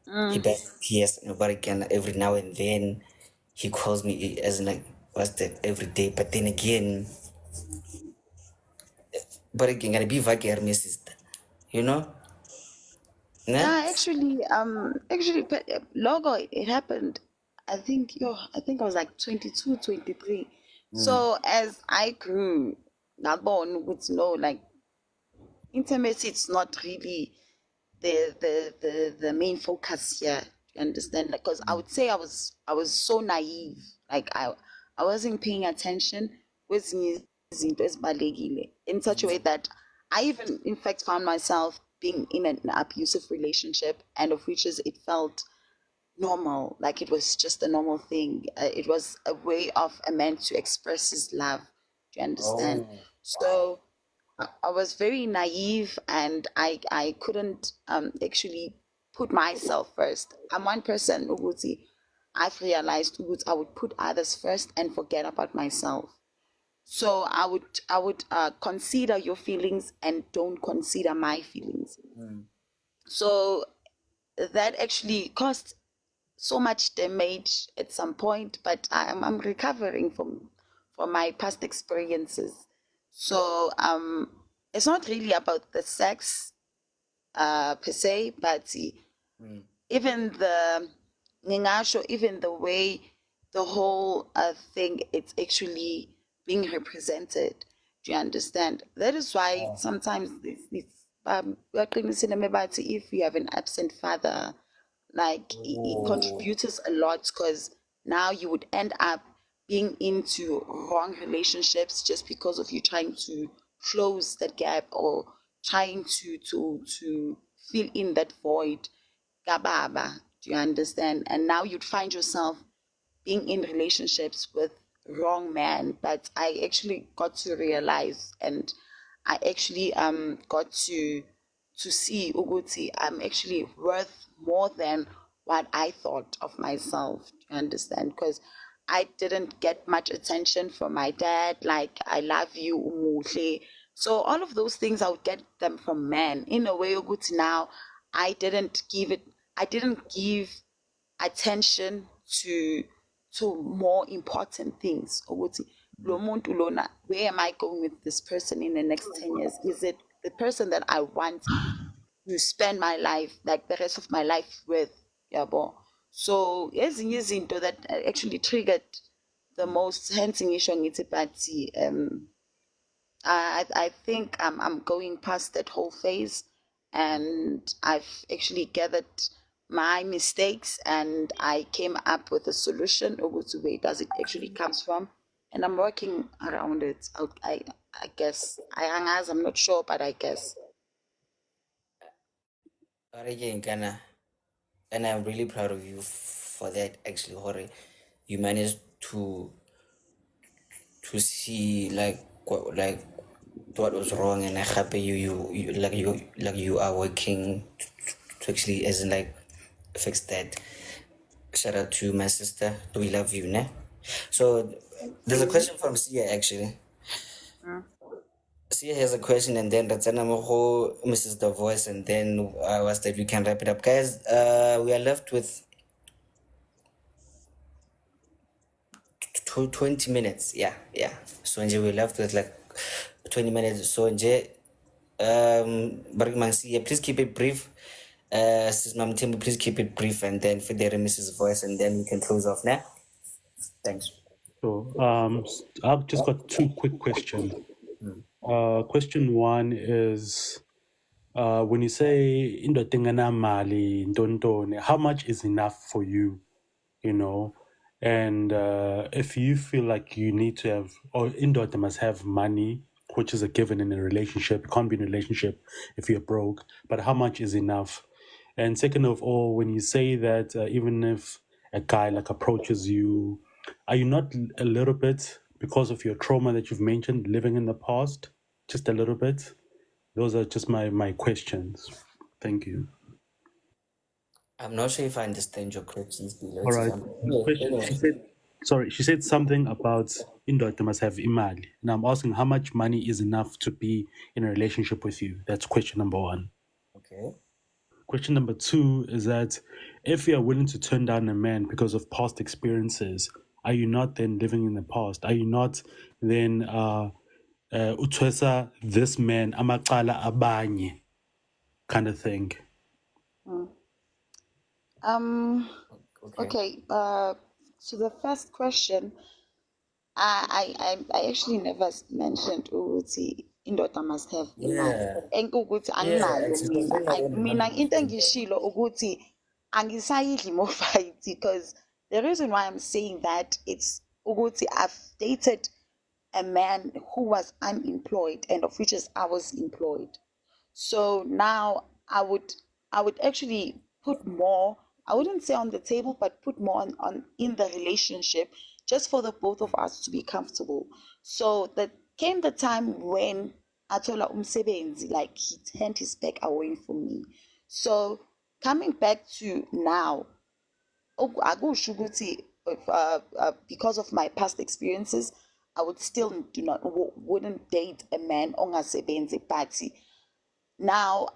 He does yes, nobody can every now and then. He calls me as in like what's that every day, but then again, but again, gonna be vague, my sister. You know? Nah? Yeah, actually, but logo, it happened. I think I was like 22, 23. So as I grew, Gabon would know like intimacy. It's not really the main focus here. You understand? Because I would say I was so naive. Like I wasn't paying attention with izinto ezibalulekile in such a way that I even in fact found myself being in an abusive relationship, and of which is it felt normal, like it was just a normal thing. It was a way of a man to express his love. Do you understand? Oh. So I was very naive, and I couldn't actually put myself first. I'm one person, Uguti. I've realized Uguti, I would put others first and forget about myself. So I would consider your feelings and don't consider my feelings. So that actually caused so much damage at some point, but I'm recovering from my past experiences. So it's not really about the sex per se, but even the ngingasho, even the way the whole thing it's actually being represented. Do you understand? That is why sometimes this if you have an absent father, like it contributes a lot, because now you would end up being into wrong relationships just because of you trying to close that gap, or trying to fill in that void. Kababa, do you understand? And now you'd find yourself being in relationships with wrong man. But I actually got to realize, and I actually got to see Uguti, I'm actually worth more than what I thought of myself. Do you understand? Because I didn't get much attention from my dad, like I love you, umuhle. So all of those things I would get them from men. In a way, Uguti, now I didn't give attention to more important things. Ukuthi, lo muntu lona, where am I going with this person in the next 10 years? Is it the person that I want to spend my life, like the rest of my life with? Yabo. So ezinye izinto that actually triggered the most, hence ngisho ngithi bathi I think I'm going past that whole phase, and I've actually gathered my mistakes, and I came up with a solution ukuthi where does it actually comes from, and I'm working around it. I guess I'm not sure, but I guess. Again, Ghana, and I'm really proud of you for that. Actually, Hore, you managed to see like what was wrong, and I'm happy you are working to actually as in like fix that. Shout out to my sister. We love you, ne? So there's a question from Sia actually. Sia has a question, and then Ratsana Moho, Mrs. The Voice, and then was that we can wrap it up, guys. We are left with 20 minutes. Yeah. So Nje, we're left with like 20 minutes. So Nje, Bargmansia, please keep it brief. Sis Mam Timbu, please keep it brief, and then for the Mrs. Voice, and then we can close off now. Thanks. So I've just got two quick questions. Question one is, when you say indoda engena mali ntontoni, how much is enough for you? You know, And if you feel like you need to have, or indoor must have money, which is a given in a relationship, you can't be in a relationship if you're broke, but how much is enough? And second of all, when you say that even if a guy like approaches you, are you not a little bit, because of your trauma that you've mentioned, living in the past, just a little bit? Those are just my questions. Thank you. I'm not sure if I understand your questions below. All right. The question, she said, sorry, she said something about indoor must have imali. And I'm asking how much money is enough to be in a relationship with you. That's question number one. Okay. Question number two is that if you are willing to turn down a man because of past experiences, are you not then living in the past? Are you not then utwesa this man amaqala abanye kind of thing? Okay. Okay. To the first question, I actually never mentioned ukuthi indoda must have imali. Yeah. Enkukuthi Yeah, anginayo actually, mina. something I don't Mina remember. into engishilo ukuthi angisayidli more fight, because the reason why I'm saying that, it's ukuthi I've dated a man who was unemployed, and of which is I was employed. So now I would actually put more, I wouldn't say on the table, but put more on in the relationship, just for the both of us to be comfortable. So that came the time when Atola Umsebenzi, like he turned his back away from me. So coming back to now, akusho ukuthi because of my past experiences, I would still do not wouldn't date a man ongasebenzi, but now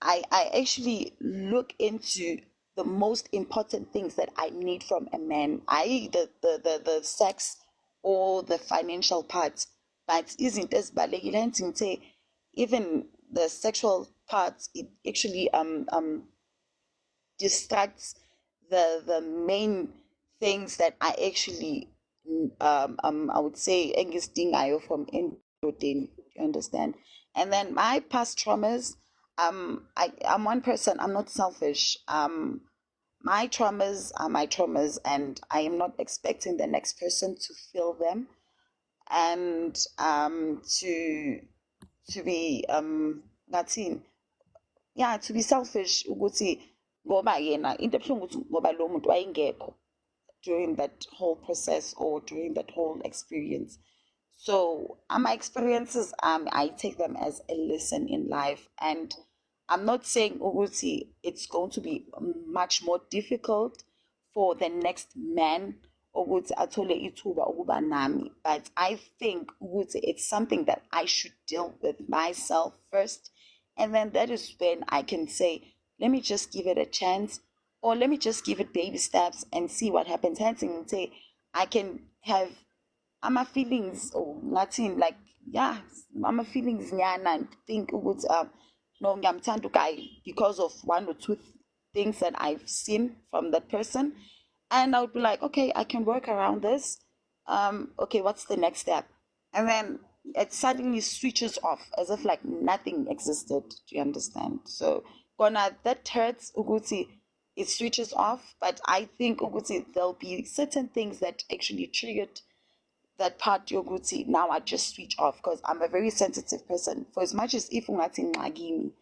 I actually look into the most important things that I need from a man, i.e. the sex or the financial part. But isn't as say even the sexual part, it actually distracts the main things that I actually I would say engidingayo from endodeni. You understand? And then my past traumas, I'm one person, I'm not selfish. My traumas are my traumas, and I am not expecting the next person to feel them, and to be ngathini, yeah, to be selfish ukuthi ngoba yena into ebuhlungu ukuthi ngoba lo muntu wayengekho during that whole process or during that whole experience. So my experiences, I take them as a lesson in life, and I'm not saying ukuthi it's going to be much more difficult for the next man ukuthi athole ithuba ukuba nami, but I think ukuthi it's something that I should deal with myself first, and then that is when I can say, let me just give it a chance, or let me just give it baby steps and see what happens. Hence, and say I can have my feelings, or nothing like, yeah, my feelings nyana, and think ukuthi no ngiyamthanda guy because of one or two things that I've seen from that person, and I would be like, okay, I can work around this. Okay, what's the next step? And then it suddenly switches off as if like nothing existed. Do you understand? So gonna that hurts uguti, it switches off, but I think uguti there'll be certain things that actually triggered that part yoguti. Now I just switch off because I'm a very sensitive person. For as much as if ungati ngagimi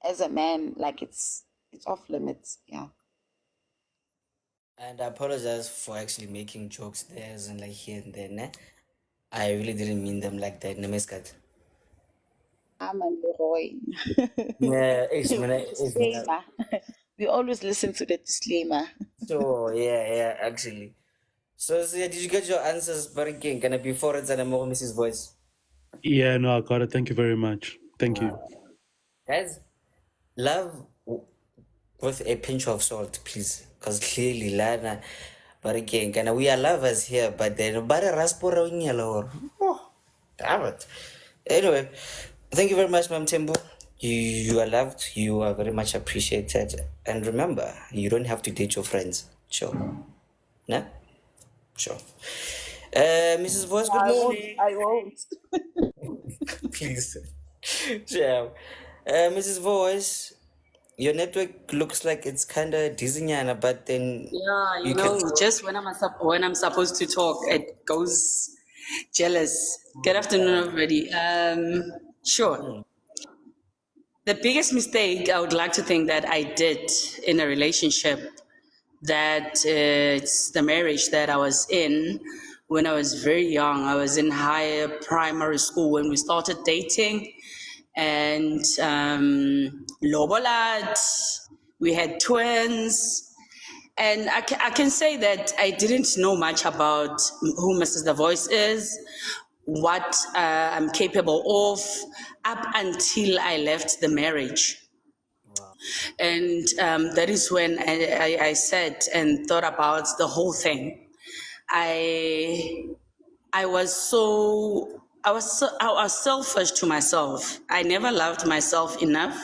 as a man, like it's off limits. Yeah. And I apologize for actually making jokes there, as in like here and there. Ne? I really didn't mean them like that. Nemeskat. I'm a Leroy. Yeah, it's mana. Disclaimer. We always listen to the disclaimer. So yeah, actually. So yeah, did you get your answers, Barinking? Can I before it's an more Mrs. Voice? Yeah, no, I got it. Thank you very much. Thank you. Guys, love with a pinch of salt, please. Because clearly, Lana, Barinking, and we are lovers here, but then, but a raspora or damn it. Anyway, thank you very much, Ma'am Tembo. You are loved, you are very much appreciated. And remember, you don't have to date your friends. Sure. No? Sure. Mrs. Voice, good morning. I won't. Please. Yeah. Mrs. Voice, Your network looks like it's kind of dizzying, but then Yeah, you can. just when I'm supposed to talk, it goes jealous. Good afternoon, everybody. Sure. The biggest mistake I would like to think that I did in a relationship, that it's the marriage that I was in when I was very young. I was in higher primary school when we started dating, and lobolat. We had twins. And I can say that I didn't know much about who Mrs. The Voice is, what I'm capable of, up until I left the marriage. And that is when I sat and thought about the whole thing. I I was selfish to myself. I never loved myself enough.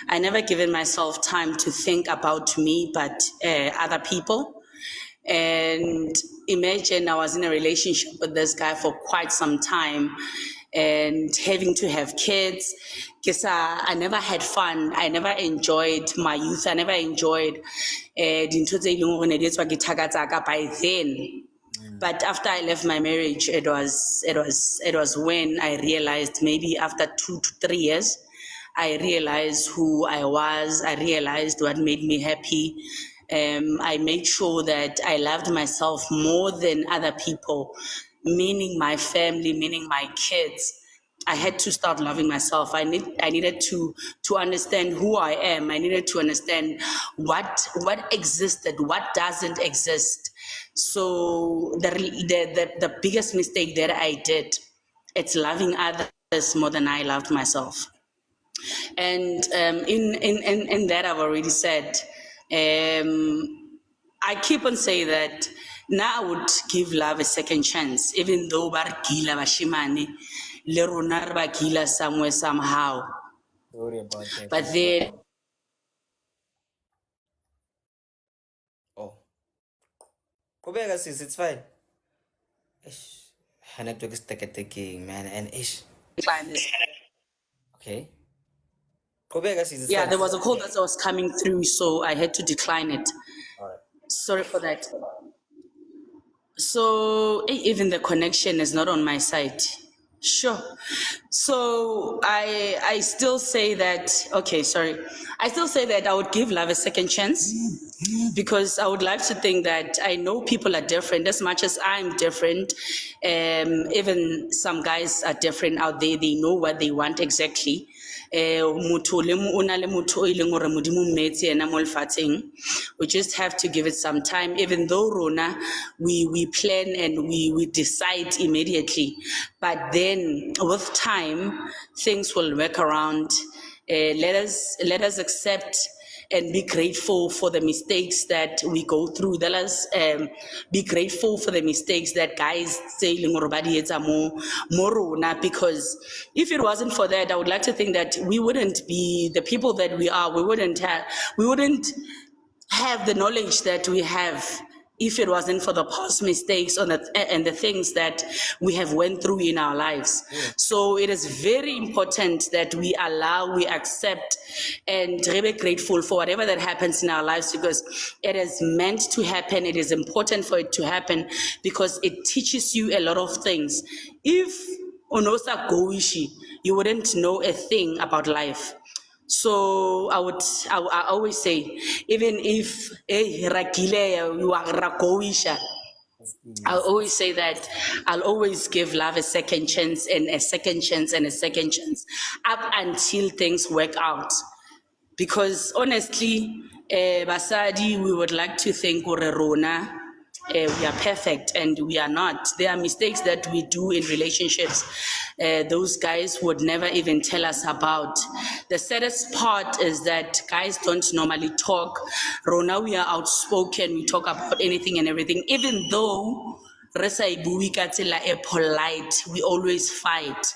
I never given myself time to think about me, but other people. And imagine I was in a relationship with this guy for quite some time and having to have kids. Because I never had fun. I never enjoyed my youth. I never enjoyed dintho tse e leng gore ne di etswa ke thaka tsaka by then. But after I left my marriage, it was when I realized, maybe after 2 to 3 years, I realized who I was. I realized what made me happy. I made sure that I loved myself more than other people, meaning my family, meaning my kids. I had to start loving myself. I needed to understand who I am. I needed to understand what existed, what doesn't exist. So the biggest mistake that I did, it's loving others more than I loved myself. And in that, I've already said, I keep on saying that now I would give love a second chance, even though bargila bashimane le rona re bagila somewhere somehow. Sorry about that. But then Oh, go back, sis. It's fine. Ish. Her network is taking, man, and ish. Okay. Go back, sis. It's yeah, fine. there was a call that was coming through, so I had to decline it. Sorry for that. So even the connection is not on my side. Sure. So I still say that, okay, sorry. I still say that I would give love a second chance, because I would like to think that I know people are different as much as I'm different. Even some guys are different out there. They know what they want exactly. We just have to give it some time, even though Rona, we plan and we decide immediately, but then with time things will work around. Let us accept and be grateful for the mistakes that we go through. Let us be grateful for the mistakes that guys say, because if it wasn't for that, I would like to think that we wouldn't be the people that we are. We wouldn't have the knowledge that we have if it wasn't for the past mistakes and the things that we have went through in our lives. So it is very important that we accept and be grateful for whatever that happens in our lives, because it is meant to happen. It is important for it to happen because it teaches you a lot of things. If onosa goishi, you wouldn't know a thing about life. So I always say, even if you are rakoisha, I'll always say that I'll always give love a second chance and a second chance and a second chance up until things work out. Because honestly, basadi, we would like to think rona, we are perfect, and we are not. There are mistakes that we do in relationships. Those guys would never even tell us about. The saddest part is that guys don't normally talk. Rona, we are outspoken. We talk about anything and everything, even though polite, we always fight.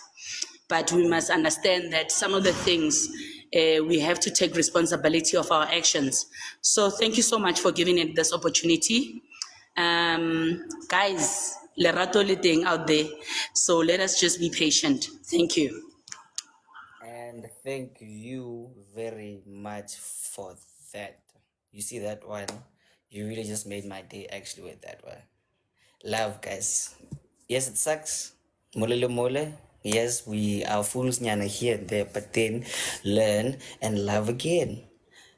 But we must understand that some of the things we have to take responsibility of our actions. So thank you so much for giving it this opportunity. Guys, lerato le teng out there. So let us just be patient. Thank you. And And thank you very much for that. You see that one? You really just made my day actually with that one. Love, guys. Yes, it sucks. Mole mole. Yes, we are fools nyana here and there, but then learn and love again.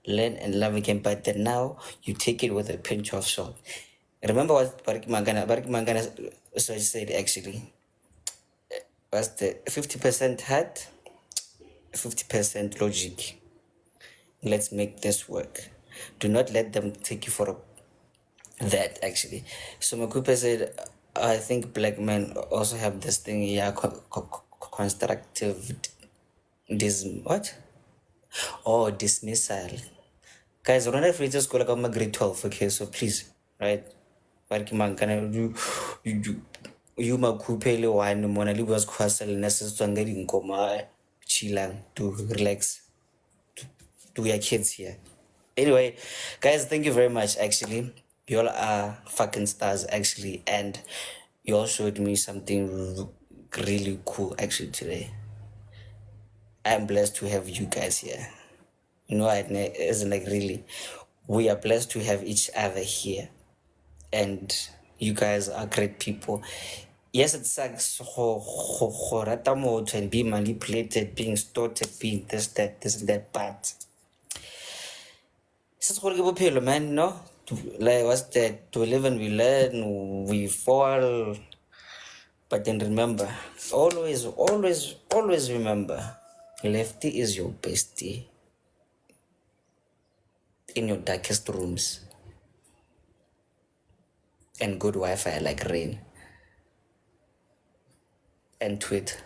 Learn and love again, but then now you take it with a pinch of salt. Remember what Barik Mangana said actually? Was the 50% heart, 50% logic. Let's make this work. Do not let them take you for that actually. So Makupe said, I think black men also have this thing, yeah, constructive what? Oh, dismissal. Guys, run free to school like I'm a grade 12, okay? So please, right? But you Makupe le one mona li was kwasel necessary in coma chilang to relax to your kids here. Anyway, guys, thank you very much. Actually, you all are fucking stars. Actually, and you all showed me something really cool. Actually, today, I'm blessed to have you guys here. You know, it isn't like really. We are blessed to have each other here, and you guys are great people. Yes, it sucks and be manipulated, being distorted, being this, and that, but it's gore ke bophelo, man, no? Like, what's that? To live and we learn, we fall. But then remember, always remember, Lefty is your bestie in your darkest rooms. And good Wi-Fi like rain. And tweet.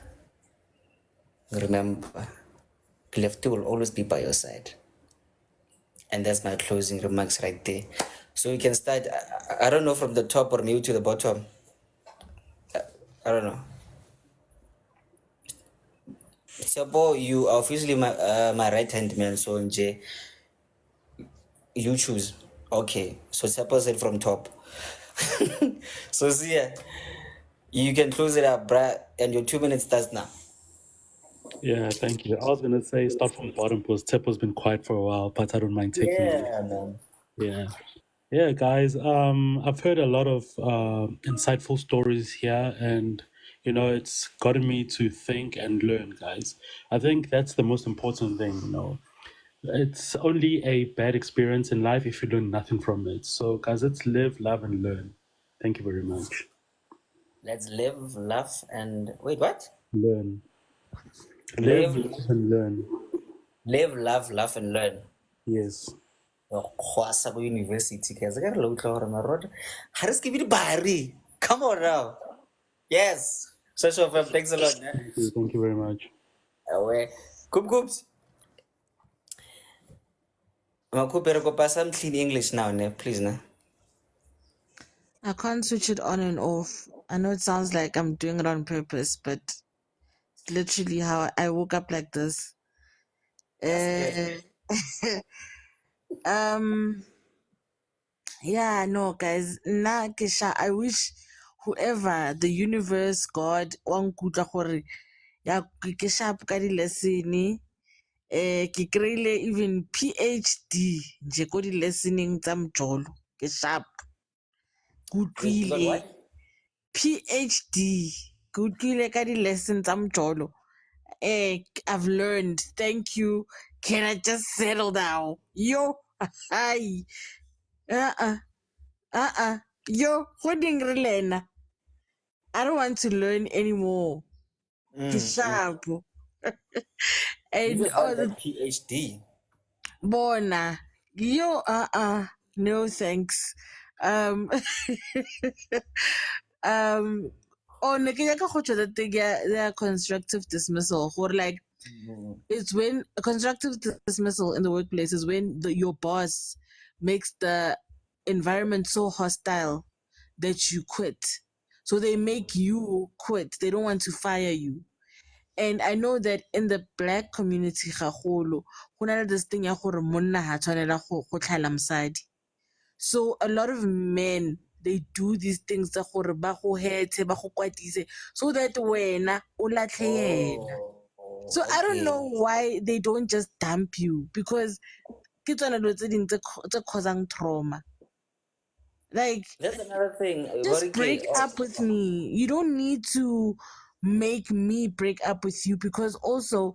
Remember, Lefty will always be by your side. And that's my closing remarks right there. So we can start, I don't know, from the top or maybe to the bottom. I don't know. Sabo, you are officially my right hand man, so Nje, you choose. Okay, so Sabo said from top. So Zia, you can close it up, bruh, and your 2 minutes starts now. Yeah, thank you. I was gonna say start from bottom because Tepo's been quiet for a while, but I don't mind taking it. Yeah, man. Yeah. Yeah, guys. I've heard a lot of insightful stories here, and it's gotten me to think and learn, guys. I think that's the most important thing. It's only a bad experience in life if you learn nothing from it. So, guys, let's live, love, and learn. Thank you very much. Let's live, laugh, and wait, what? Learn. Live, Live, love, and learn. live, love, laugh, and learn. Yes. Khwasa go university, guys. I got a lot of my road. Haris give it bari. Come on now. Yes. So, thanks a lot. Thank you very much. Away. Coops. Makupere ko pass some clean English now, ne? Please, ne? I can't switch it on and off. I know it sounds like I'm doing it on purpose, but it's literally how I woke up like this. Yeah, no, guys. Nah, Kesha, I wish whoever, the universe, God, wankutla gore ya ke sharp ka di-lesson ke kry-ile even PhD nje ko di-lessoning tsa mjolo ke sharp ke utlwile PhD ke utlwile ka di-lesson tsa mjolo I've learned. Thank you. Can I just settle down? Yo, hi. Yo, holding relena. I don't want to learn anymore. Sharp. And that PhD. Bona. Yo, no thanks. Ne ke nyaka go tšwa that thing ya constructive dismissal or like it's when a constructive dismissal in the workplace is when your boss makes the environment so hostile that you quit. So they make you quit. They don't want to fire you. And I know that in the black community, gagolo, go na le this thing ya gore monna ha tshwanela go tlhaela mosadi. So a lot of men, they do these things tsa gore ba go hetse, ba go kwatise, so that wena o latlhe yena. So I don't know Okay. why they don't just dump you, because ke tsona dilo tse ding tse causang trauma. Like, That's another thing. just Okay. break up with me. You don't need to make me break up with you, because also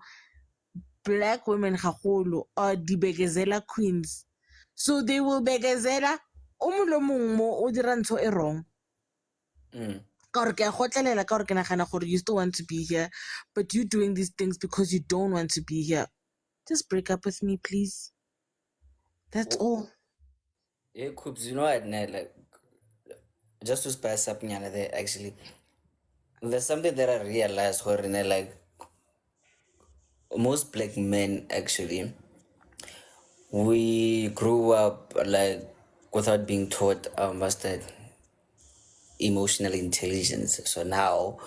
black women haholo are the begezela queens. So they will begezela o mong le mong mo o dira ntho e wrong. Mm. Ka gore ke a gotlelela ka gore ke nagana gore you still want to be here, but you doing these things because you don't want to be here. Just break up with me, please. That's all. Yeah, Coops, you know what, Ned, like, just to spice up Nyana there, actually, there's something that I realized, where, like, most black men, actually, we grew up, like, without being taught what's that, emotional intelligence. So now,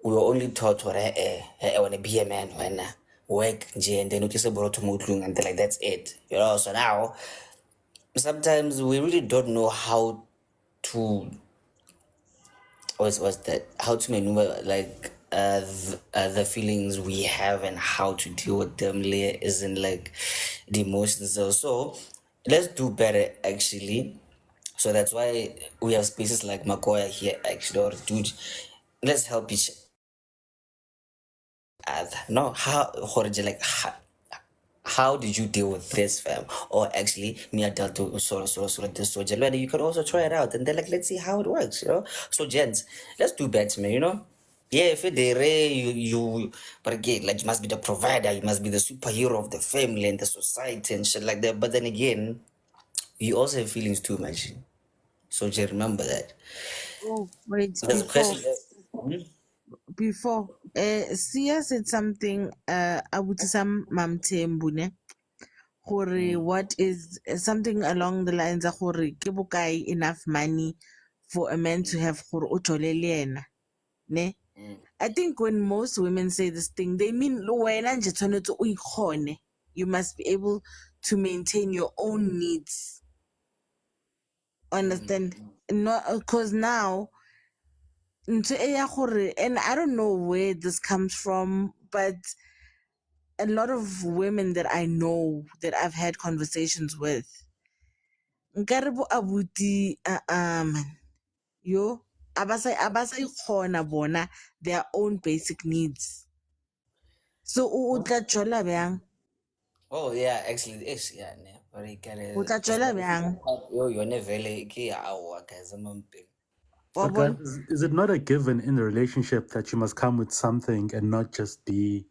we were only taught, I want to be a man, when work, nje, and then you just brought to Mutlung, and then, like, that's it. You know, so now, sometimes we really don't know how to what's that, how to maneuver, like the feelings we have and how to deal with them later isn't like the emotions. So let's do better, actually. So that's why we have spaces like Makoya here, actually, or dude, let's help each other. No, how Jorge, like how did you deal with this, fam? Or actually, me, I dealt with sort of this. So, Jelani, you can also try it out, and then, like, let's see how it works, you know? So, gents, let's do better, man, you know? Yeah, if it but again, like, you must be the provider, you must be the superhero of the family and the society and shit like that. But then again, you also have feelings too, man. So, just remember that. Oh, wait, There's a question. before, Sia said something, abutisam Mam Tembu, ne? Gore, what is something along the lines of gore, ke bokae enough money for a man to have gore o jole le ena, ne? I think when most women say this thing, they mean wena nje tshwanetse o ikgone. You must be able to maintain your own needs. Understand? Not because now, ntho e ya gore, and I don't know where this comes from, but a lot of women that I know that I've had conversations with, nkare bo abuti, man, yo, abasa ikgona bona their own basic needs. So o tla tswela bjang? Oh yeah, actually, it's yeah, ne. But you can, O tla tswela bjang? yo, you're never like, guys, I'm Wa But guys, bona? is it not a given in the relationship that you must come with something and not just be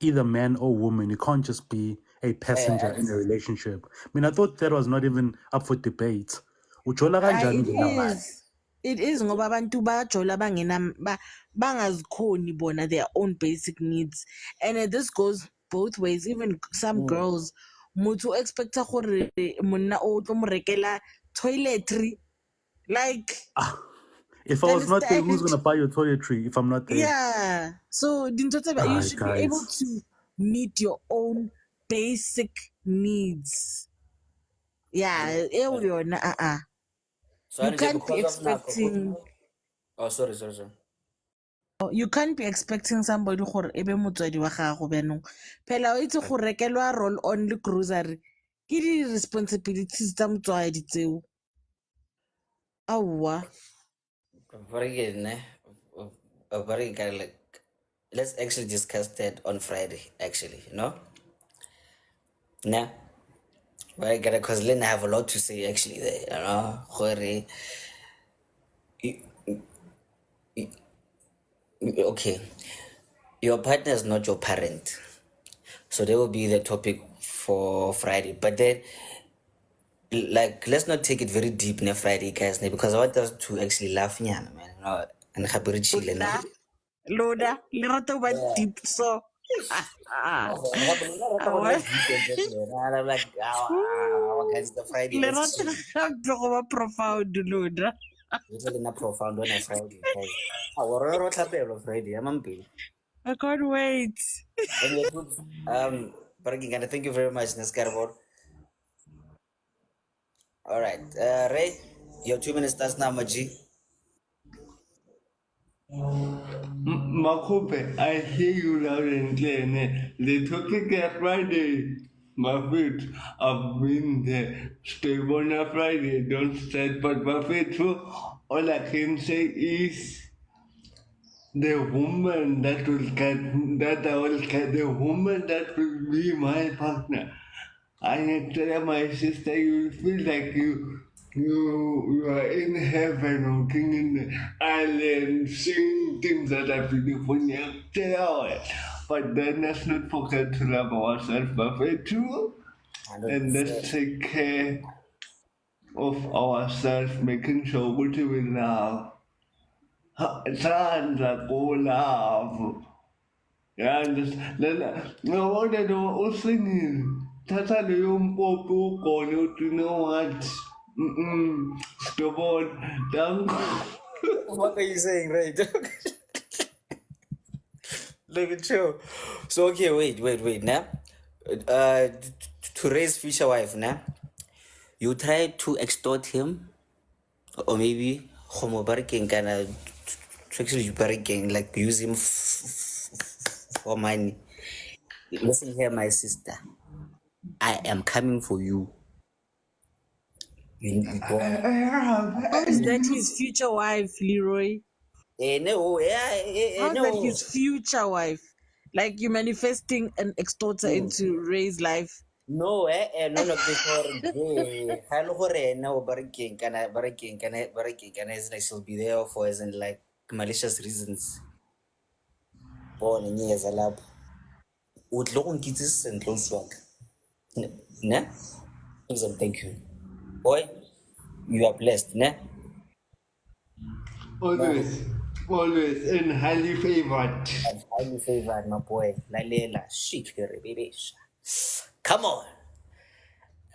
either man or woman? You can't just be a passenger in a relationship. I mean, I thought that was not even up for debate. Ujola kanjani It nje nawe? is. It is ngoba abantu bajola bangazikhoni bona their own basic needs. And this goes both ways. Even some girls, motho o expecta gore monna o tlo mo rekela toiletry. Like, If I you was not there, who's understand? gonna buy your toiletry if I'm not there? Yeah. So you Ah, should be able guys. to meet your own basic needs. Yeah, So, you Arije, can't be because of Nako. expecting Oh, sorry. you can't be expecting somebody gore e be motswadi wa gago bjanong phela o itse go rekelwa roll on le grocery ke di-responsibilities tsa motswadi tseo aowa But again, but again, like, let's actually discuss that on Friday, actually, you know? Nah. But I gotta, because Lynn, I have a lot to say, actually, there, you know? Gore, okay, your partner is not your parent. So that will be the topic for Friday. But then, like, let's not take it very deep next Friday, guys, because I want us to actually laugh, yeah, man. You know, and happy chill, you know? loda le rata ba Yeah. deep so No, I have a lot of Aowa. let's deep into it, man. And I'm like, our guys, the Friday, le let's rata chill. gape go ba profound loda It's really not profound on a Friday, guys. We're not happy Friday, I'm happy. I can't wait. Anyway, good. But again, thank you very much, Nescarbo. All right, Ray, your 2 minutes starts now, Maji. Makope, I hear you loud and clear. The topic is Friday. My feet, I've been there. Stay on a Friday, don't start, but my feet, all I can say is the woman that will get, that I will get, the woman that will be my partner. I tell my sister, you feel like you are in heaven walking in the island, seeing things that are beautiful. You tell it. But then let's not forget to love ourselves perfect too. And let's 100%. take care of ourselves, making sure what we love. Sandra, go love. Yeah, no wonder they were all singing. Tata the young popo call you to know what. Stubborn, down. What are you saying, right? Look at you. So okay, wait, now. To raise future wife, now. You try to extort him, or maybe homo barking kinda to actually barking, like use him for money. Listen here, my sister. I am coming for you. You go. How is that his future wife, Leroy? No, yeah, How is that no. his future wife? Like you manifesting an extorter No. into Ray's life. No, no, no, before hello hore no barking can is like she'll be there for as in like malicious reasons. Born in years a lab. Would long kids and close work. Ne? Thank you. Boy, you are blessed, ne? No, Always, and highly favored. I'm highly favored, my boy. Lalela, shit here, baby. Come on.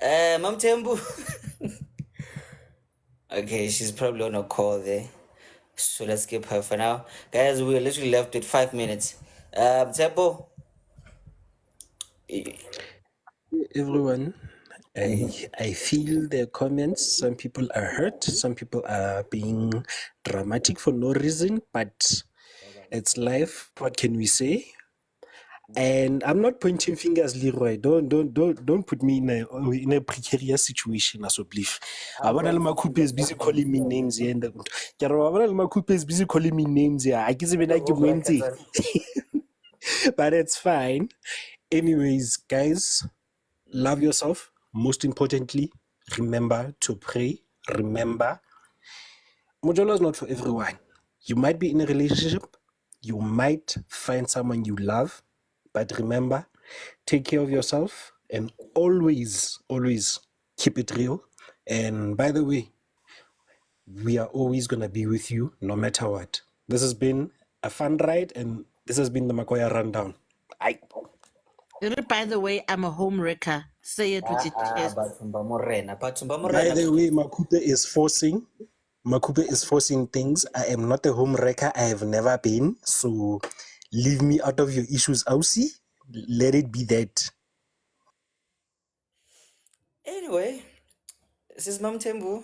Mam Tembu. Okay, she's probably on a call there. So let's skip her for now. Guys, we're literally left with 5 minutes. Tempo. Everyone, I feel the comments. Some people are hurt, some people are being dramatic for no reason, but it's life. What can we say? And I'm not pointing fingers, Leroy. Don't put me in a precarious situation as a belief. Abana le Makupe is busy calling me names here. And Abana le Makupe is busy calling me names here. I guess even I can win, but it's fine. Anyways, guys, love yourself. Most importantly, remember to pray. Remember, Mojolo is not for everyone. You might be in a relationship, you might find someone you love, but remember, take care of yourself and always keep it real. And by the way, we are always going to be with you no matter what. This has been a fun ride, and this has been the Makoya Rundown. By the way, I'm a home wrecker. Say it with your chest. Batumba Morena. By the way, Makupe is forcing things. I am not a home wrecker. I have never been. So leave me out of your issues, Aussie. Let it be that. Anyway, this is Mam Tembu.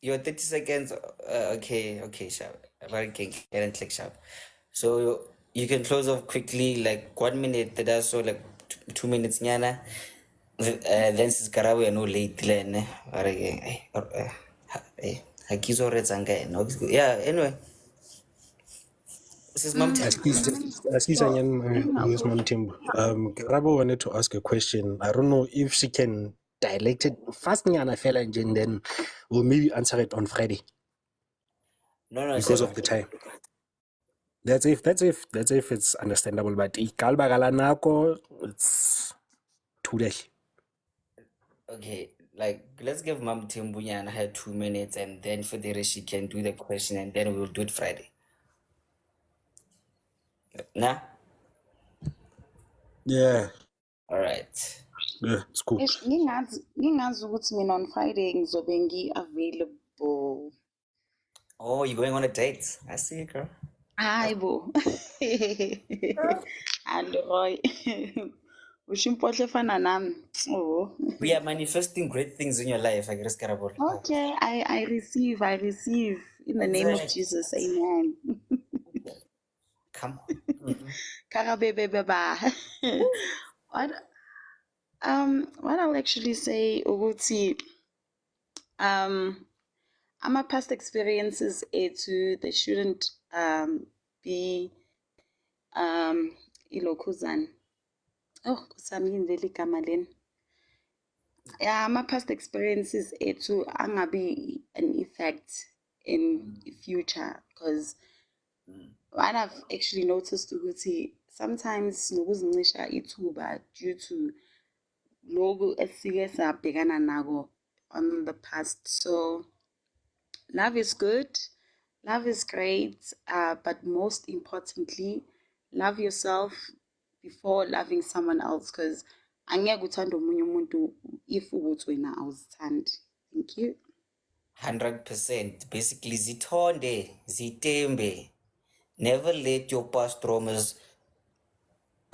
Your 30 seconds. Okay, sharp. Very king. Get click sharp. So you can close off quickly, like 1 minute. That's so like 2 minutes. Nyana. Then this Karawi no late. Yeah. Anyway, this is Mam Tembu. Yes, Mom Tim. Rabo wanted to ask a question. I don't know if she can dialect it fast and then we'll maybe answer it on Friday No, because sure. of the time. That's if it's understandable, but it's too late. Okay, like let's give Mam Timbunya and her 2 minutes, and then for the rest she can do the question, and then we'll do it Friday. Nah. Yeah. All right. Yeah, it's cool. Ngingazi ukuthi mina on Friday ngizobe available. Oh, you're going on a date? I see, girl. Hayi bo. Leroy. Usho impohlo efana nami. Oh. We are manifesting great things in your life, I guess, Karabor. Okay, I receive in the name of Jesus. Amen. Come on. Karabebebeba. What I'll actually say, Uguti, my past experiences they shouldn't be ilokuzan. Oh, kusamindeli kamalin. Yeah, my past experiences angabi an effect in the future, because what I've actually noticed ukuthi sometimes nokuzincisha ithuba due to logo esike sabhekana nako on the past. So love is good, love is great, but most importantly, love yourself before loving someone else, because angeke uthande omunye umuntu if ukuthi wena awuzithandi. Thank you. 100%. Basically, zitonde, zitembe. Never let your past traumas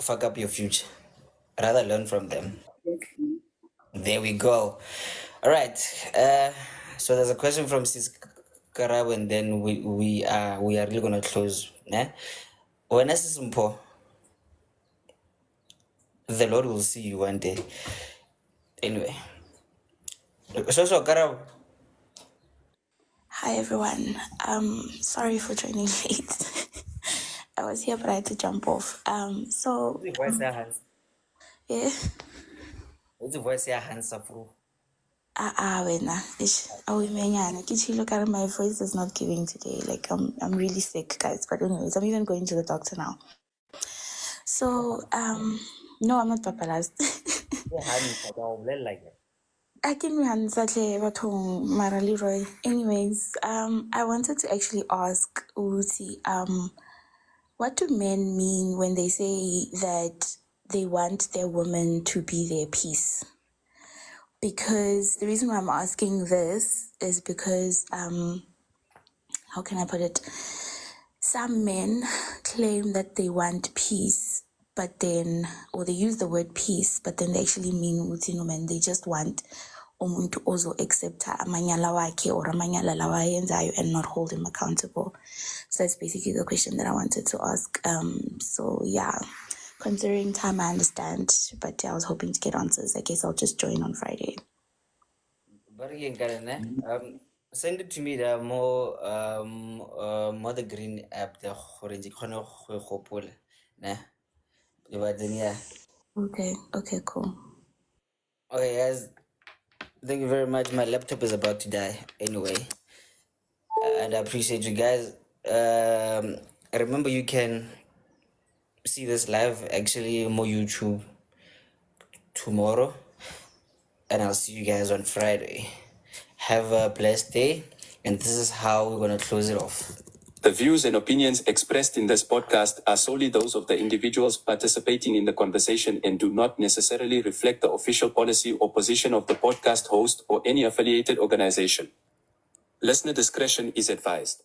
fuck up your future. Rather learn from them. There we go. All right. So there's a question from Sis Karab, and then we are really gonna close. When I see the Lord will see you one day. Anyway. So Karab. Hi everyone. Sorry for joining late. I was here but I had to jump off. What's the voice ya Hans? Yeah. What's the voice ya Hans Afro? Wena. Look at my voice is not giving today. Like I'm really sick, guys. But anyways, I'm even going to the doctor now. So no, I'm not paparazzi. I can Mara Leroy. Anyways, I wanted to actually ask Uzi, what do men mean when they say that they want their woman to be their peace? Because the reason why I'm asking this is because, how can I put it? Some men claim that they want peace, but then, or they use the word peace, but then they actually mean and they just want umuntu also accept amanyala wakhe or amanyala lawa ayenzayo and not hold him accountable. So that's basically the question that I wanted to ask. So yeah, considering time, I understand, but yeah, I was hoping to get answers. I guess I'll just join on Friday. But again, send it to me. The more the green app, the orange corner hopeful. Okay, cool. Okay, guys. Thank you very much. My laptop is about to die anyway, and I appreciate you guys. Remember, you can see this live actually on YouTube tomorrow, and I'll see you guys on Friday. Have a blessed day, and this is how we're gonna close it off. The views and opinions expressed in this podcast are solely those of the individuals participating in the conversation and do not necessarily reflect the official policy or position of the podcast host or any affiliated organization. Listener discretion is advised.